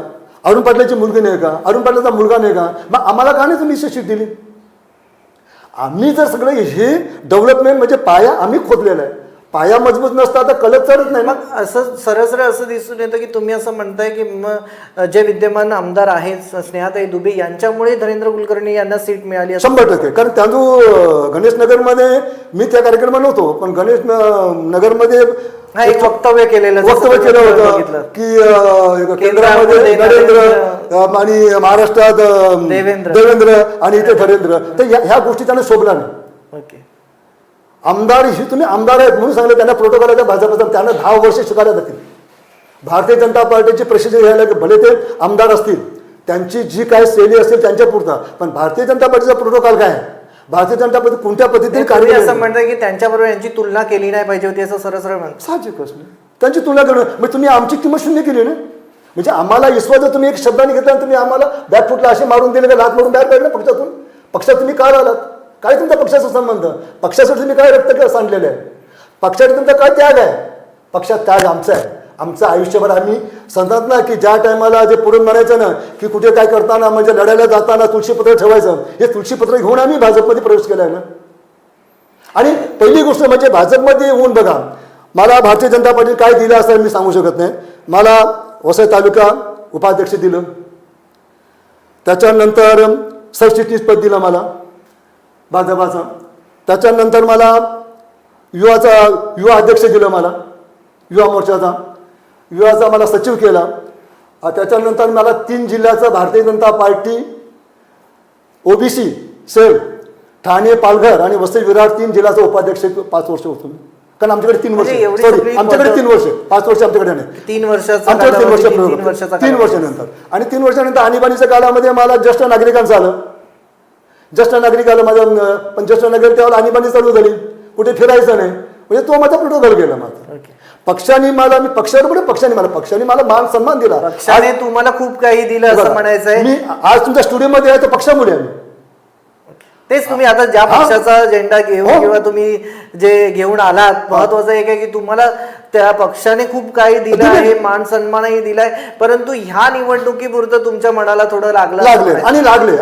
अरुण पाटलाची मुलगी नाही का, अरुण पाटलाचा मुलगा नाही का, मग आम्हाला का नाही तुम्ही शीट दिली? आम्ही जर सगळं हे डेव्हलपमेंट म्हणजे पाया आम्ही खोदलेला आहे. पाया मजबूत नसता तर कलच चढत नाही. मग असं सरळ असं दिसून येतं की तुम्ही असं म्हणताय की मग जे विद्यमान आमदार आहेत स्नेहाताई दुबे यांच्यामुळे धरेंद्र कुलकर्णी यांना सीट मिळाली. 100%. कारण त्याजू गणेश नगरमध्ये मी त्या कार्यक्रमात नव्हतो पण गणेश नगरमध्ये एक वक्तव्य केलं होतं की केंद्रामध्ये नरेंद्र आणि महाराष्ट्रात देवेंद्र आणि इथे धरेंद्र. तर ह्या गोष्टी त्यांना शोभला नाही. ओके. आमदार ही तुम्ही आमदार आहेत म्हणून सांगितलं त्यांना प्रोटोकॉल भाजपचा त्यांना 10 वर्ष शिकायला जातील. भारतीय जनता पार्टीची प्रसिद्धी घ्यायला भले ते आमदार असतील त्यांची जी काय शैली असेल त्यांच्या पुरता, पण भारतीय जनता पार्टीचा प्रोटोकॉल काय आहे, भारतीय जनता पार्टी कोणत्या पद्धतीने कार्य असं म्हणताय की त्यांच्याबरोबर यांची तुलना केली नाही पाहिजे होती असं सरळ म्हणतात. साहजिक प्रश्न. त्यांची तुलना करणं मग तुम्ही आमची किंमत शून्य केली ना. म्हणजे आम्हाला विश्वास तुम्ही एक शब्दाने घेतला आणि तुम्ही आम्हाला बॅकफुटला असे मारून दिले का लात मारून बाहेर काढलं पक्षातून. पक्षात तुम्ही का आलात? काय तुमचा पक्षाचा संबंध? पक्षासाठी तुम्ही काय रक्त सांडलेलं आहे? पक्षासाठी तुमचा काय त्याग आहे? पक्षात त्याग आमचा आहे. आमचं आयुष्यभर आम्ही सांगतात ना की ज्या टायमाला जे पुरण म्हणायचं ना की कुठे काय करताना म्हणजे लढायला जाताना तुळशीपत्र ठेवायचं, हे तुळशीपत्र घेऊन आम्ही भाजपमध्ये प्रवेश केला आहे ना. आणि पहिली गोष्ट म्हणजे भाजपमध्ये येऊन बघा मला भारतीय जनता पार्टी काय दिलं असं मी सांगू शकत नाही. मला वसई तालुका उपाध्यक्ष दिलं, त्याच्यानंतर सरचिटणीस पद दिलं मला भाजपाचं, त्याच्यानंतर मला युवा अध्यक्ष दिलं, मला युवा मोर्चाचा युवाचा मला सचिव केला, त्याच्यानंतर मला 3 जिल्ह्याचं Bharatiya Janata party OBC cell Thane Palghar आणि वसई विरार 3 जिल्ह्याचा उपाध्यक्ष 5 वर्ष होतो. कारण आमच्याकडे 3 वर्ष म्हणजे एवढी सॉरी सगळी आमच्याकडे 3 वर्ष 5 वर्ष आमच्याकडे नाही 3 वर्षाचा आमच्याकडे 3 वर्ष कालावधी, 3 वर्षाचा 3 वर्षानंतर आणि 3 वर्षानंतर आणीबाणीच्या काळामध्ये मला ज्येष्ठ नागरिकांचं आलं ज्येष्ठ नागरिक आलं माझं पण ज्येष्ठ नागरिक त्यावेळेला आणीबाणी चालू झाली कुठे फिरायचं नाही म्हणजे तो माझा प्रोटोकॉल गेला माझा ओके. पक्षाने मला मान सन्मान दिला पक्षाने तुम्हाला खूप काही दिलं असं म्हणायचंय. मी आज तुमच्या स्टुडिओमध्ये आहे तर पक्षामुळे आहे मी. तेच तुम्ही आता ज्या पक्षाचा झेंडा घेऊन हो. किंवा तुम्ही जे घेऊन आलात महत्वाचं एक आहे की तुम्हाला त्या पक्षाने खूप काही दिलं आहे मान सन्मानही दिलाय परंतु ह्या निवडणुकीपुरतं तुमच्या मनाला थोडं लागलं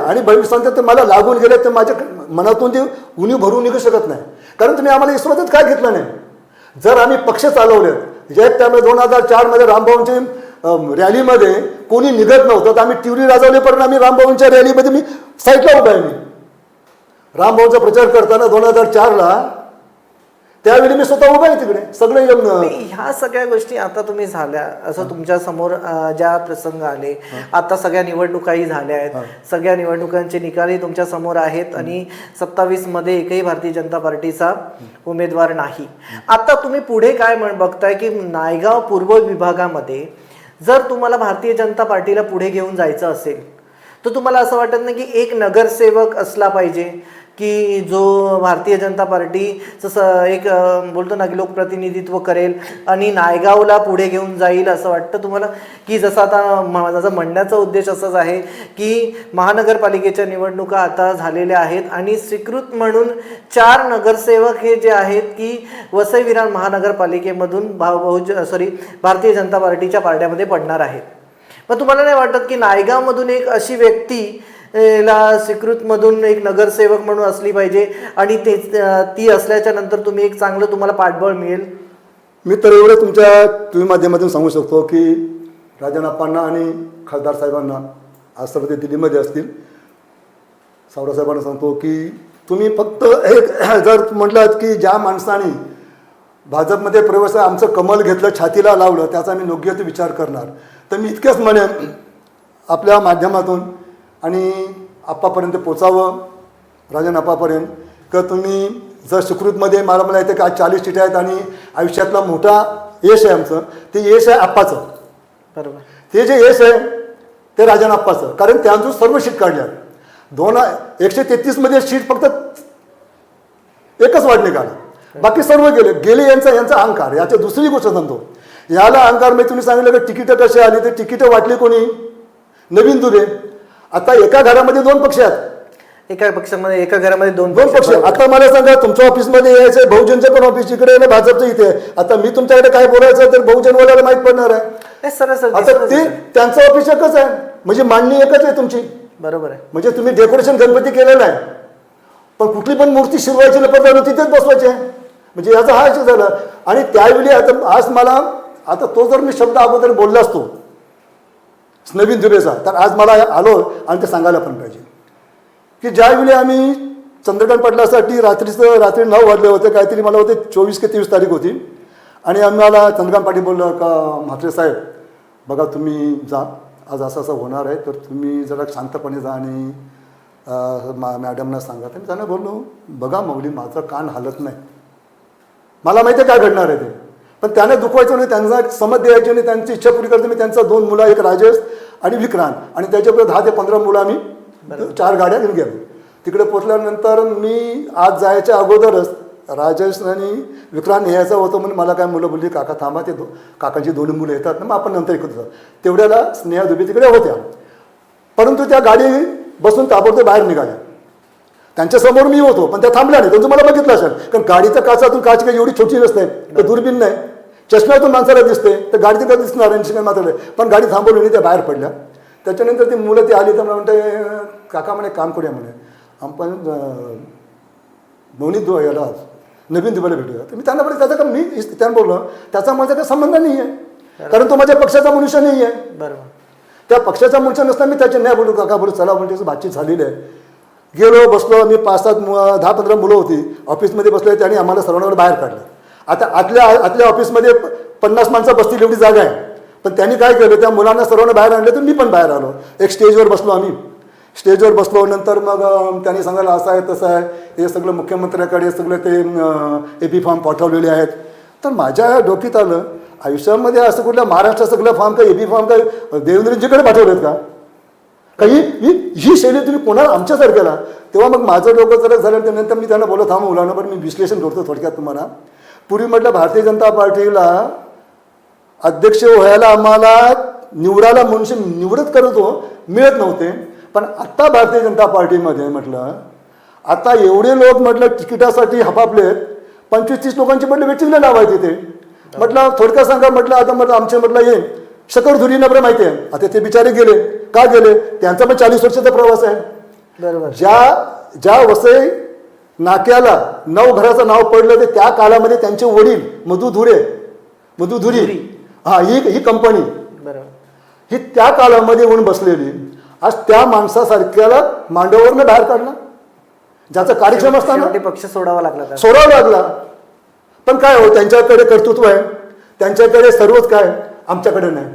आणि भविष्यात तर मला लागून गेले तर माझ्या मनातून ते उणीव भरून निघू शकत नाही कारण तुम्ही आम्हाला इस्रोतच काय घेतलं नाही जर आम्ही पक्ष चालवले जे त्यामुळे 2004 मध्ये रामभाऊंच्या रॅलीमध्ये कोणी निघत नव्हतं तर आम्ही टिवरी राजवलेपर्यंत आम्ही रामभाऊंच्या रॅलीमध्ये मी साईडला उभा आहे मी रामभाऊंचा प्रचार करताना 2004ला त्यावेळी मी स्वतः उभा आहे तिकडे सगळे ह्या सगळ्या गोष्टी आता तुम्ही झाल्या असं तुमच्या समोर ज्या प्रसंग आले आता सगळ्या निवडणुकाही झाल्या आहेत सगळ्या निवडणुकांचे निकालही तुमच्या समोर आहेत आणि 27 मध्ये एकही भारतीय जनता पार्टीचा उमेदवार नाही आता तुम्ही पुढे काय बघताय की नायगाव पूर्व विभागामध्ये जर तुम्हाला भारतीय जनता पार्टीला पुढे घेऊन जायचं असेल तर तुम्हाला असं वाटत नाही की एक नगरसेवक असला पाहिजे की जो भारतीय जनता पार्टीचं एक बोलतो ना की लोकप्रतिनिधित्व करेल आणि नायगावला पुढे घेऊन जाईल असं वाटतं तुम्हाला की जसं आता माझा म्हणण्याचा उद्देश असाच आहे की महानगरपालिकेच्या निवडणुका आता झालेल्या आहेत आणि स्वीकृत म्हणून 4 नगरसेवक हे जे आहेत की वसई विरार महानगरपालिकेमधून भारतीय जनता पार्टीच्या पारड्यामध्ये पडणार आहेत मग तुम्हाला नाही वाटत की नायगावमधून एक अशी व्यक्ती ला स्वीकृतमधून एक नगरसेवक म्हणून असली पाहिजे आणि ती असल्याच्या नंतर तुम्ही एक चांगलं तुम्हाला पाठबळ मिळेल मी तर एवढं तुमच्या तुम्ही माध्यमातून सांगू शकतो की राजनाप्पांना आणि खासदार साहेबांना आज तर ते दिल्लीमध्ये असतील सावरा साहेबांना सांगतो की तुम्ही फक्त एक जर म्हटलं की ज्या माणसाने भाजपमध्ये प्रवेश आमचं कमल घेतलं छातीला लावलं त्याचा मी योग्य ते विचार करणार तर मी इतकंच म्हणेन आपल्या माध्यमातून आणि आप्पापर्यंत पोचावं राजन आप्पापर्यंत का तुम्ही जर सुकृतमध्ये मला येतं की आज 40 सीट आहेत आणि आयुष्यातला मोठा यश आहे आमचं ते यश आहे आप्पाचं बरोबर ते जे यश आहे ते राजन आप्पाचं कारण त्यांचं सर्व सीट काढल्या 133 मध्ये सीट फक्त एकच वाढ निघाला बाकी सर्व गेले यांचा अहंकार याची दुसरी गोष्ट सांगतो याला अहंकार मी तुम्ही सांगितलं की तिकीटं कशी आली ते तिकीटं वाटली कोणी नवीन दुबे आता एका घरामध्ये 2 पक्ष आहेत एका घरामध्ये दोन पक्ष आता मला सांगा तुमच्या ऑफिसमध्ये यायचं बहुजनचं पण ऑफिस इकडे आहे ना भाजपचं इथे आता मी तुमच्याकडे काय बोलायचं तर बहुजनवाल्याला माहित पडणार आहे आता ते त्यांचं ऑफिस एकच आहे म्हणजे मांडणी एकच आहे तुमची बरोबर आहे म्हणजे तुम्ही डेकोरेशन गणपती केलेलं आहे पण कुठली पण मूर्ती शिरवायची लपत तिथेच बसवायची आहे म्हणजे याचा हा विषय झाला आणि त्यावेळी आता आज मला आता तो जर मी शब्द अगोदर बोलला असतो नवीन दुबेचा तर आज मला आलो आणि ते सांगायला पण पाहिजे की ज्यावेळी आम्ही चंद्रकांत पाटलासाठी रात्री 9 वाजले होते काहीतरी मला होते 24 की 23 तारीख होती आणि आम्हाला चंद्रकांत पाटील बोललं का म्हात्रे साहेब बघा तुम्ही जा आज असं होणार आहे तर तुम्ही जरा शांतपणे जा आणि मॅडमना सांगा तर मी त्यांना बोललो बघा मौली माझं कान हालत नाही मला माहिती आहे काय घडणार आहे ते पण त्याने दुखवायचं नाही त्यांना समज द्यायची आणि त्यांची इच्छा पूर्ण करते मी त्यांचा 2 मुलं एक राजेश आणि विक्रांत आणि त्याच्यापुढे 10 ते 15 मुलं आम्ही 4 गाड्या घेऊन गेलो तिकडे पोचल्यानंतर मी आज जायच्या अगोदरच राजेश आणि विक्रांत यायचं होतं म्हणून मला काय मुलं बोलली काका थांबा ते काकांची 2 मुलं येतात ना मग आपण नंतर एकत्र जाऊ तेवढ्याला स्नेहा दुबे तिकडे होत्या परंतु त्या गाडी बसून ताबडतोब बाहेर निघाल्या त्यांच्यासमोर मी होतो पण त्या थांबल्या नाही त्यांचं मला बघितलं असेल कारण गाडीच्या काचातून काच काही एवढी छोटी नसते तर दुर्बीन नाही चष्म्यातून माणसाला दिसते तर गाडी तर दिसणार आणि मात्र पण गाडी थांबवली नाही त्या बाहेर पडल्या त्याच्यानंतर ती मुलं ती आली तर मला म्हणते काका म्हणे काम करूया म्हणे आपण दोन्ही याला नवीन दिवाला भेटूया तर मी त्यांना बोलले त्याचा का मी त्यांना बोललो त्याचा माझा काही संबंध नाही आहे कारण तो माझ्या पक्षाचा मनुष्य नाही आहे बरोबर त्या पक्षाचा मनुष्य नसताना मी त्याचे नाही बोलू काका बोलू चला म्हणजे बातचीत झालेली आहे गेलो बसलो मी 5-7 10-15 मुलं होती ऑफिसमध्ये बसले त्यांनी आम्हाला सर्वांना बाहेर काढलं आता आतल्या ऑफिसमध्ये 50 माणसं बसतील एवढी जागा आहे पण त्यांनी काय केलं त्या मुलांना सर्वांना बाहेर आणलं तर मी पण बाहेर आलो एक स्टेजवर बसलो आम्ही स्टेजवर बसलो. नंतर मग त्यांनी सांगायला असं आहे तसं आहे, हे सगळं मुख्यमंत्र्याकडे सगळं ते AP फॉर्म पाठवलेले आहेत. तर माझ्या डोक्यात आलं, आयुष्यामध्ये असं कुठल्या महाराष्ट्र सगळं फॉर्म काय AP फॉर्म काय देवेंद्रजीकडे पाठवलेत का? काही ही शैली तुम्ही कोणाला आमच्यासारख्याला? तेव्हा मग माझं डोकं जरा झालं. त्यानंतर मी त्यांना बोलत थांबा मुलांना, पण मी विश्लेषण करतो थोडक्यात तुम्हाला. पूर्वी म्हटलं भारतीय जनता पार्टीला अध्यक्ष व्हायला आम्हाला निवडायला मनुष्य निवडत करत मिळत नव्हते. पण आत्ता भारतीय जनता पार्टीमध्ये म्हटलं आता एवढे लोक म्हटलं तिकिटासाठी हपापलेत, 25-30 लोकांची म्हटलं वेटिंगला लावायची ते. म्हटलं थोडक्यात सांगा म्हटलं, आता म्हटलं आमचे म्हटलं हे शकरधुरी नबर माहिती आहे, आता ते बिचारे गेले. का गेले? त्यांचा पण 40 वर्षाचा प्रवास आहे. बरोबर. ज्या वसई नाक्याला 9 घराचं नाव पडलं ते त्या काळामध्ये त्यांचे वडील मधुधुरी हा ही कंपनी ही त्या काळामध्ये येऊन बसलेली. आज त्या माणसासारख्याला मांडवरनं बाहेर काढला, ज्याचा कार्यक्रम असताना पक्ष सोडावा लागला. पण काय हो, त्यांच्याकडे कर्तृत्व आहे, त्यांच्याकडे सर्वच काय, आमच्याकडे नाही.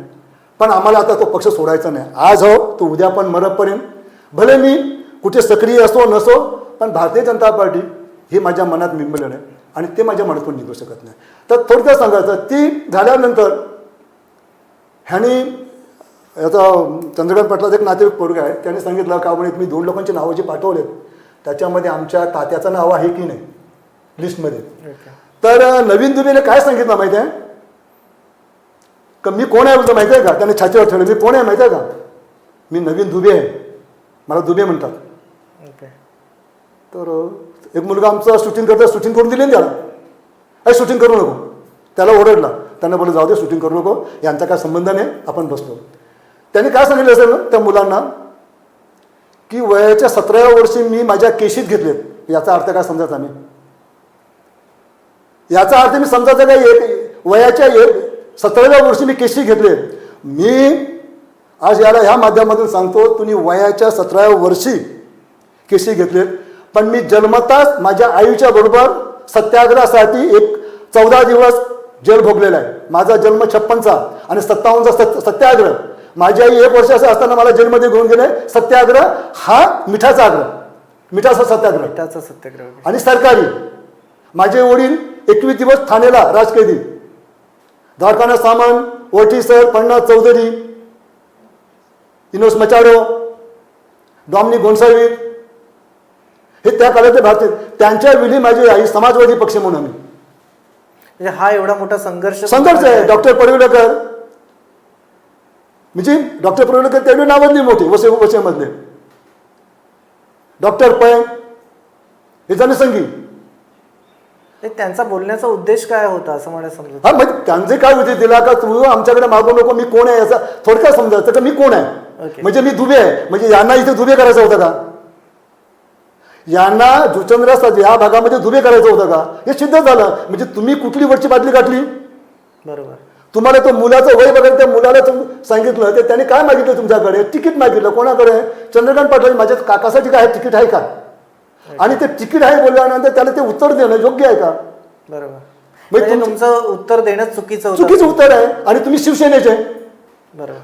पण आम्हाला आता तो पक्ष सोडायचा नाही. आज हो तो उद्या पण मरपर्यंत, भले मी कुठे सक्रिय असो नसो, पण भारतीय जनता पार्टी ही माझ्या मनात मिळवलेलं आहे आणि ते माझ्या मनातून निघू शकत नाही. तर थोडक्यात सांगायचं, ती झाल्यानंतर ह्यानी याचा चंद्रकांत पाटलाचा एक नातेवाईक पोरगा आहे, त्याने सांगितलं का म्हणे मी 2 लोकांची नावं जी पाठवलेत त्याच्यामध्ये आमच्या तात्याचं नाव आहे की नाही लिस्टमध्ये. तर नवीन दुबेने काय सांगितलं माहिती आहे का? मी कोण आहे बोलतो माहिती आहे का? त्याने छातीवर ठेवलं, मी कोण आहे माहिती आहे का? मी नवीन दुबे आहे, मला दुबे म्हणतात. तर एक मुलगा आमचा शूटिंग करता, शूटिंग करून दिली ना त्याला, अरे शूटिंग करू नको, त्याला ओरडला. त्यांना बोललं जाऊ दे, शूटिंग करू नको, यांचा काय संबंध नाही, आपण बसलो. त्यांनी काय सांगितलं असेल त्या मुलांना की वयाच्या 17व्या वर्षी मी माझ्या केशीत घेतलेत. याचा अर्थ काय समजायचा? मी याचा अर्थ मी समजायचा काय, वयाच्या 17व्या वर्षी मी केशी घेतले. मी आज याला ह्या माध्यमातून सांगतो, तुम्ही वयाच्या 17व्या वर्षी केशी घेतलेत, पण मी जन्मताच माझ्या आईच्या बरोबर सत्याग्रहासाठी 14 दिवस जेल भोगलेला आहे. माझा जन्म 56चा आणि 57चा सत्याग्रह. माझी आई 1 वर्षाचा असताना मला जेलमध्ये घेऊन गेले. सत्याग्रह हा मिठाचा आग्रह, मिठाचा सत्याग्रह आणि सरकारी. माझे वडील 21 दिवस ठाण्याला राजकैदी, द्वारकानाथ सामंत, ओटी सर, पन्नास चौधरी, इनोस मचाडो, डॉमिनिक गोन्साल्विस हे त्या काळातले भारतीय. त्यांच्या वेळी माझी आई समाजवादी पक्ष म्हणून आम्ही, म्हणजे हा एवढा मोठा संघर्ष आहे. डॉक्टर पडवळकर म्हणजे डॉक्टर पडवळकर त्यावेळी नावाजली मोठी वसईमधले. डॉक्टर पै हे जनसंगी. त्यांचा बोलण्याचा उद्देश काय होता असं मला समजत. हा म्हणजे त्यांचे काय उद्देश दिला का तू आमच्याकडे मागू नको, मी कोण आहे याचा थोडक्यात समजायचं का मी कोण आहे. म्हणजे मी दुबे आहे, म्हणजे यांना इथे दुबे करायचं होतं का? यांना जुचंद्र या भागामध्ये दुबे करायचं होतं का? हे सिद्ध झालं. म्हणजे तुम्ही कुठली वरची बाटली गाठली? बरोबर. तुम्हाला तो मुलाचं वय बघायला त्या मुलाला सांगितलं, ते त्याने काय मागितलं तुमच्याकडे? तिकीट मागितलं. कोणाकडे? चंद्रकांत पाटील. माझ्या काकासाठी काय तिकीट आहे का? आणि ते तिकीट आहे बोलल्यानंतर त्याला ते उत्तर देणं योग्य आहे का? बरोबर. म्हणजे तुमचं उत्तर देणं चुकीचं उत्तर आहे. आणि तुम्ही शिवसेनेचे,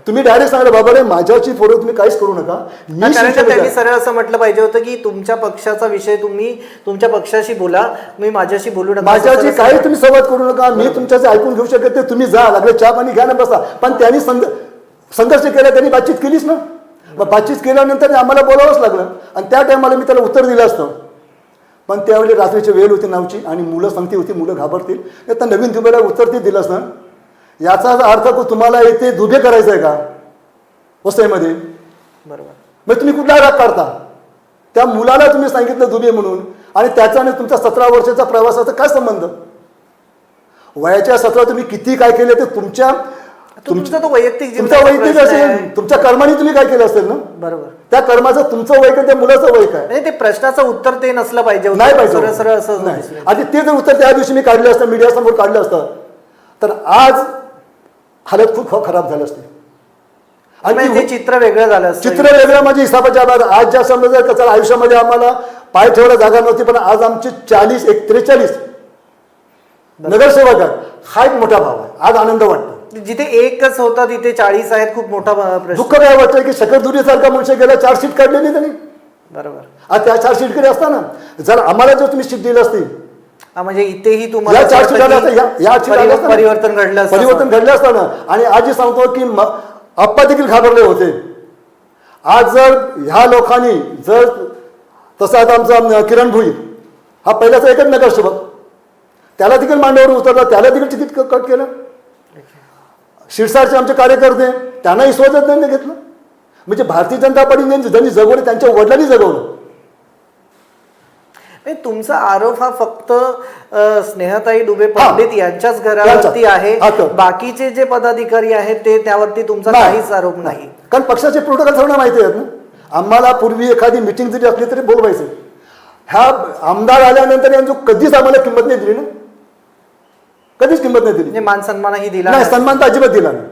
तुम्ही डायरेक्ट सांगलं बाबा रे माझ्याची फोटो तुम्ही काहीच करू नका. त्यांनी सरळ असं म्हटलं पाहिजे होतं की तुमच्या पक्षाचा विषय तुम्ही तुमच्या पक्षाशी बोला, मी माझ्याशी बोलू नका, माझ्याशी काही तुम्ही संवाद करू नका, मी तुमच्याशी ऐकून घेऊ शकत नाही, तुम्ही जा लागले चहा पाणी घ्या ना बसा. पण त्यांनी संघर्ष केला, त्यांनी बातचीत केलीच ना. बातचीत केल्यानंतर आम्हाला बोलावंच लागलं आणि त्या टायमाला मी त्याला उत्तर दिलं असतं. पण त्यावेळी रात्रीची वेळ होती नावची आणि मुलं सांगती होती मुलं घाबरतील. आता नवीन दुबेला उत्तर ते दिलं असतं. याचा अर्थ तुम्हाला इथे दुबे करायचं आहे का वसईमध्ये? बरोबर. मग तुम्ही कुठला राग काढता? त्या मुलाला तुम्ही सांगितलं दुबे म्हणून आणि त्याचा आणि तुमचा 17 वर्षाचा प्रवासाचा काय संबंध? वयाच्या 17 तुम्ही किती काय केले ते तुमचा तो वैयक्तिक असेल, तुमच्या कर्माने तुम्ही काय केलं असेल ना. बरोबर. त्या कर्माचं तुमचं वय काय, त्या मुलाचं वय काय? ते प्रश्नाचं उत्तर ते नसलं पाहिजे, नाही पाहिजे. सरळ असं नाही. आधी ते जर उत्तर त्या दिवशी मी काढलं असतं, मीडिया समोर काढलं असतं, तर आज हालत खूप खराब झालं असते आणि ते चित्र वेगळं झालं असतं. चित्र वेगळं म्हणजे हिसाबाच्या बाद. आज ज्या समजा त्याच्या आयुष्यामध्ये आम्हाला पाय ठेवायला जागा नव्हती, पण आज आमचे 43 नगरसेवक आहेत. हा एक मोठा भाव आहे. आज आनंद वाटतो. जिथे एकच होता तिथे 40 आहेत, खूप मोठा प्रश्न. दुःख काय वाटतंय की शकरदुरीसारखा मनुष्य गेला 4 सीट काढली नाही त्यांनी. बरोबर. आज त्या 4 सीट कडे असताना जर आम्हाला जर तुम्ही सीट दिली असती, म्हणजे इथेही तुम्हाला या 4 वाटतं सीटाला की या सीटाला परिवर्तन घडलं असतं. परिवर्तन घडलं असताना. आणि आजही सांगतो की आप्पा देखील घाबरले होते. आज जर ह्या लोकांनी जर तसं आता आमचा किरण भुई हा पहिल्याचा एकच नगरसेवक, त्याला देखील मांडीवर उतरला, त्याला देखील तिकीट कट केलं. शिरसाटचे आमचे कार्यकर्ते त्यांनाही स्वतः त्यांनी घेतलं. म्हणजे भारतीय जनता पार्टीने ज्यांनी जगवलं त्यांच्या वडिलांनी जगवलं. तुमचा आरोप हा फक्त स्नेहताई डुबे पंडित यांच्याच घरावरती यांच्याच. आहे. हा, तर. बाकीचे जे पदाधिकारी आहेत ते त्यावरती तुमचा नाही. काहीच आरोप नाही. कारण पक्षाचे प्रोटोकॉल सगळं माहिती आहेत ना. आम्हाला पूर्वी एखादी मिटिंग जरी असली तरी बोलवायचं. ह्या आमदार आल्यानंतर यांची कधीच आम्हाला किंमत नाही दिली ना, कधीच किंमत नाही दिली. म्हणजे मान सन्मानही दिला नाही, सन्मान तर अजिबात दिला नाही.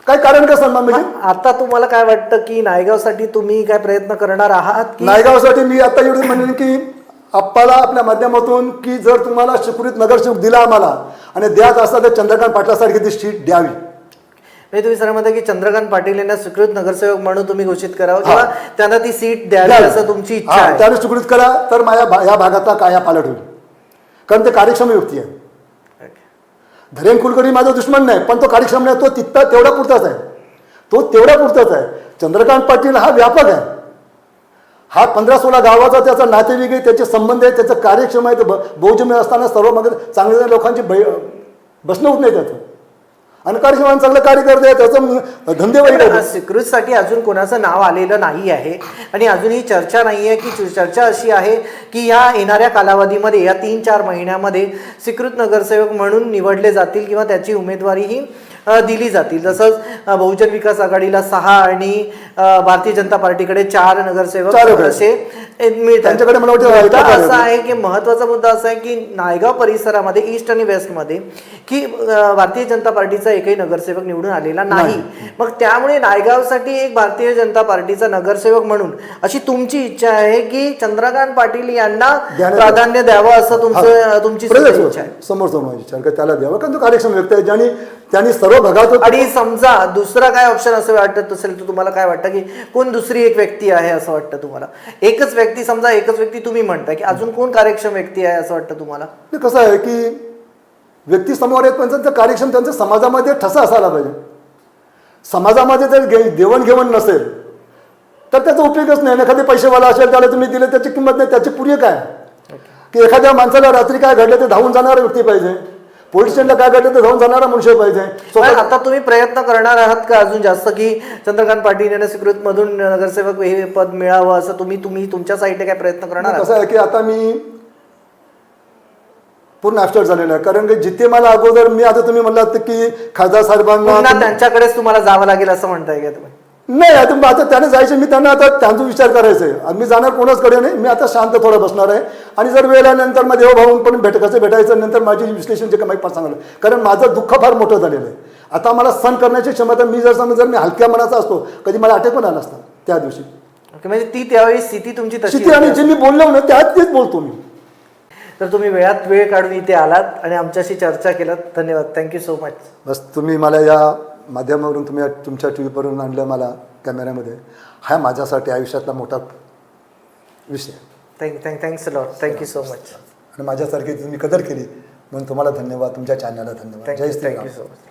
काय कारण का सन्मान म्हणजे? आता तुम्हाला काय वाटतं की नायगावसाठी तुम्ही काय प्रयत्न करणार आहात की नायगावसाठी मी आता एवढं म्हणेन की आप्पाला आपल्या माध्यमातून की जर तुम्हाला सुकृत नगरसेवक दिला आम्हाला आणि द्यायचं असता तर चंद्रकांत पाटलासारखी ती सीट द्यावी. म्हणजे तुम्ही सर म्हणता की चंद्रकांत पाटील यांना स्वीकृत नगरसेवक म्हणून तुम्ही घोषित करावं किंवा त्यांना ती सीट द्यावी असं तुमची इच्छा आहे. त्याने सुकृत करा तर माझ्या या भागातला काया पालट होईल. कारण ते कार्यक्षम व्यक्ती आहे. धैर्यन कुलकर्णी माझा दुश्मन नाही, पण तो कार्यक्षम नाही. तो तितका तेवढा पुरताच आहे. तो तेवढा पुरताच आहे. चंद्रकांत पाटील हा व्यापक आहे. हा 15-16 गावाचा त्याचा नातेवाईक आहे, त्याचे संबंध आहे, त्याचं कार्यक्षम आहे. बहुजन असताना सर्व मग चांगल्या लोकांची बसणं होत नाही त्याचं. आणि कार्यक्षम चांगलं कार्य करते, त्याचं धंदेवाईक आहे. स्वीकृतसाठी अजून कोणाचं नाव आलेलं नाही आहे आणि अजूनही चर्चा नाही आहे की चर्चा अशी आहे की ह्या येणाऱ्या कालावधीमध्ये या 3-4 महिन्यामध्ये स्वीकृत नगरसेवक म्हणून निवडले जातील किंवा त्याची उमेदवारीही दिली जातील. तसंच बहुजन विकास आघाडीला 6 आणि भारतीय जनता पार्टीकडे 4 नगरसेवक असे मिळतात. त्यांच्याकडे मला वाटतं मुद्दा असा आहे की महत्वाचा मुद्दा असा आहे की नायगाव परिसरामध्ये ईस्ट आणि वेस्टमध्ये की भारतीय जनता पार्टीचा एकही नगरसेवक निवडून आलेला नाही. मग त्यामुळे नायगावसाठी एक भारतीय जनता पार्टीचा नगरसेवक म्हणून अशी तुमची इच्छा आहे की चंद्रकांत पाटील यांना प्राधान्य द्यावं असं तुमची इच्छा आहे. समोर इच्छा त्याला द्यावं, कारण तो कार्यक्षम व्यक्ती आहे. त्यांनी सर्व भागात. आणि समजा दुसरा काय ऑप्शन असं वाटत असेल तर तुम्हाला काय वाटतं की कोण दुसरी एक व्यक्ती आहे असं वाटतं तुम्हाला? एकच व्यक्ती, समजा एकच व्यक्ती तुम्ही म्हणता की अजून कोण कार्यक्षम व्यक्ती आहे असं वाटतं तुम्हाला? कसं आहे की व्यक्ती समोर आहेत पण त्यांचं कार्यक्षम त्यांचं समाजामध्ये ठसा असायला पाहिजे. समाजामध्ये जर देवणघेवण नसेल तर त्याचा उपयोगच नाही. एखादे पैसेवाला असेल त्याला तुम्ही दिले त्याची किंमत नाही. त्याची पुढे काय की एखाद्या माणसाला रात्री काय घडलं ते धावून जाणारा व्यक्ती पाहिजे. पोलीस स्टेशनला काय घडलं तर धावून जाणारा मनुष्य पाहिजे. आता तुम्ही प्रयत्न करणार आहात का अजून जास्त की चंद्रकांत पाटील यांना स्वीकृत मधून नगरसेवक हे पद मिळावं असं तुम्ही तुमच्या साईडने काय प्रयत्न करणार आहात? कसं आहे की आता मी पूर्ण ॲबस्टर्ट झालेलं आहे. कारण की जिथे मला अगोदर मी आता तुम्ही म्हणलात की खासदार साहेबांना त्यांच्याकडेच तुम्हाला जावं लागेल असं म्हणताय का तुम्ही? नाही, आता त्याने जायचे. मी त्यांना आता त्यांचा विचार करायचा आहे. मी जाणार कोणाचकडे नाही. मी आता शांत थोडं बसणार आहे आणि जर वेळ आल्यानंतर मग देवभाऊन पण कसं भेटायचं नंतर माझी विश्लेषण जे काही माहीत सांगलं. कारण माझं दुःख फार मोठं झालेलं आहे. आता मला सण करण्याची क्षमता मी जर मी हलक्या मनाचा असतो कधी मला अटॅक पण आला असता त्या दिवशी. म्हणजे ती त्यावेळी स्थिती तुमची तशी आणि जे मी बोललो ना तेच बोलतो मी. तर तुम्ही वेळात वेळ काढून इथे आलात आणि आमच्याशी चर्चा केलात. धन्यवाद. Thank you so much. बस तुम्ही मला या माध्यमावरून तुम्ही तुमच्या टी व्हीवरून आणलं मला कॅमेऱ्यामध्ये. हा माझ्यासाठी आयुष्यातला मोठा विषय. Thanks lot. Thank you so much. आणि माझ्यासारखी तुम्ही कदर केली म्हणून तुम्हाला धन्यवाद. तुमच्या चॅनलला धन्यवाद. जय Shri Ram. Thank you so much.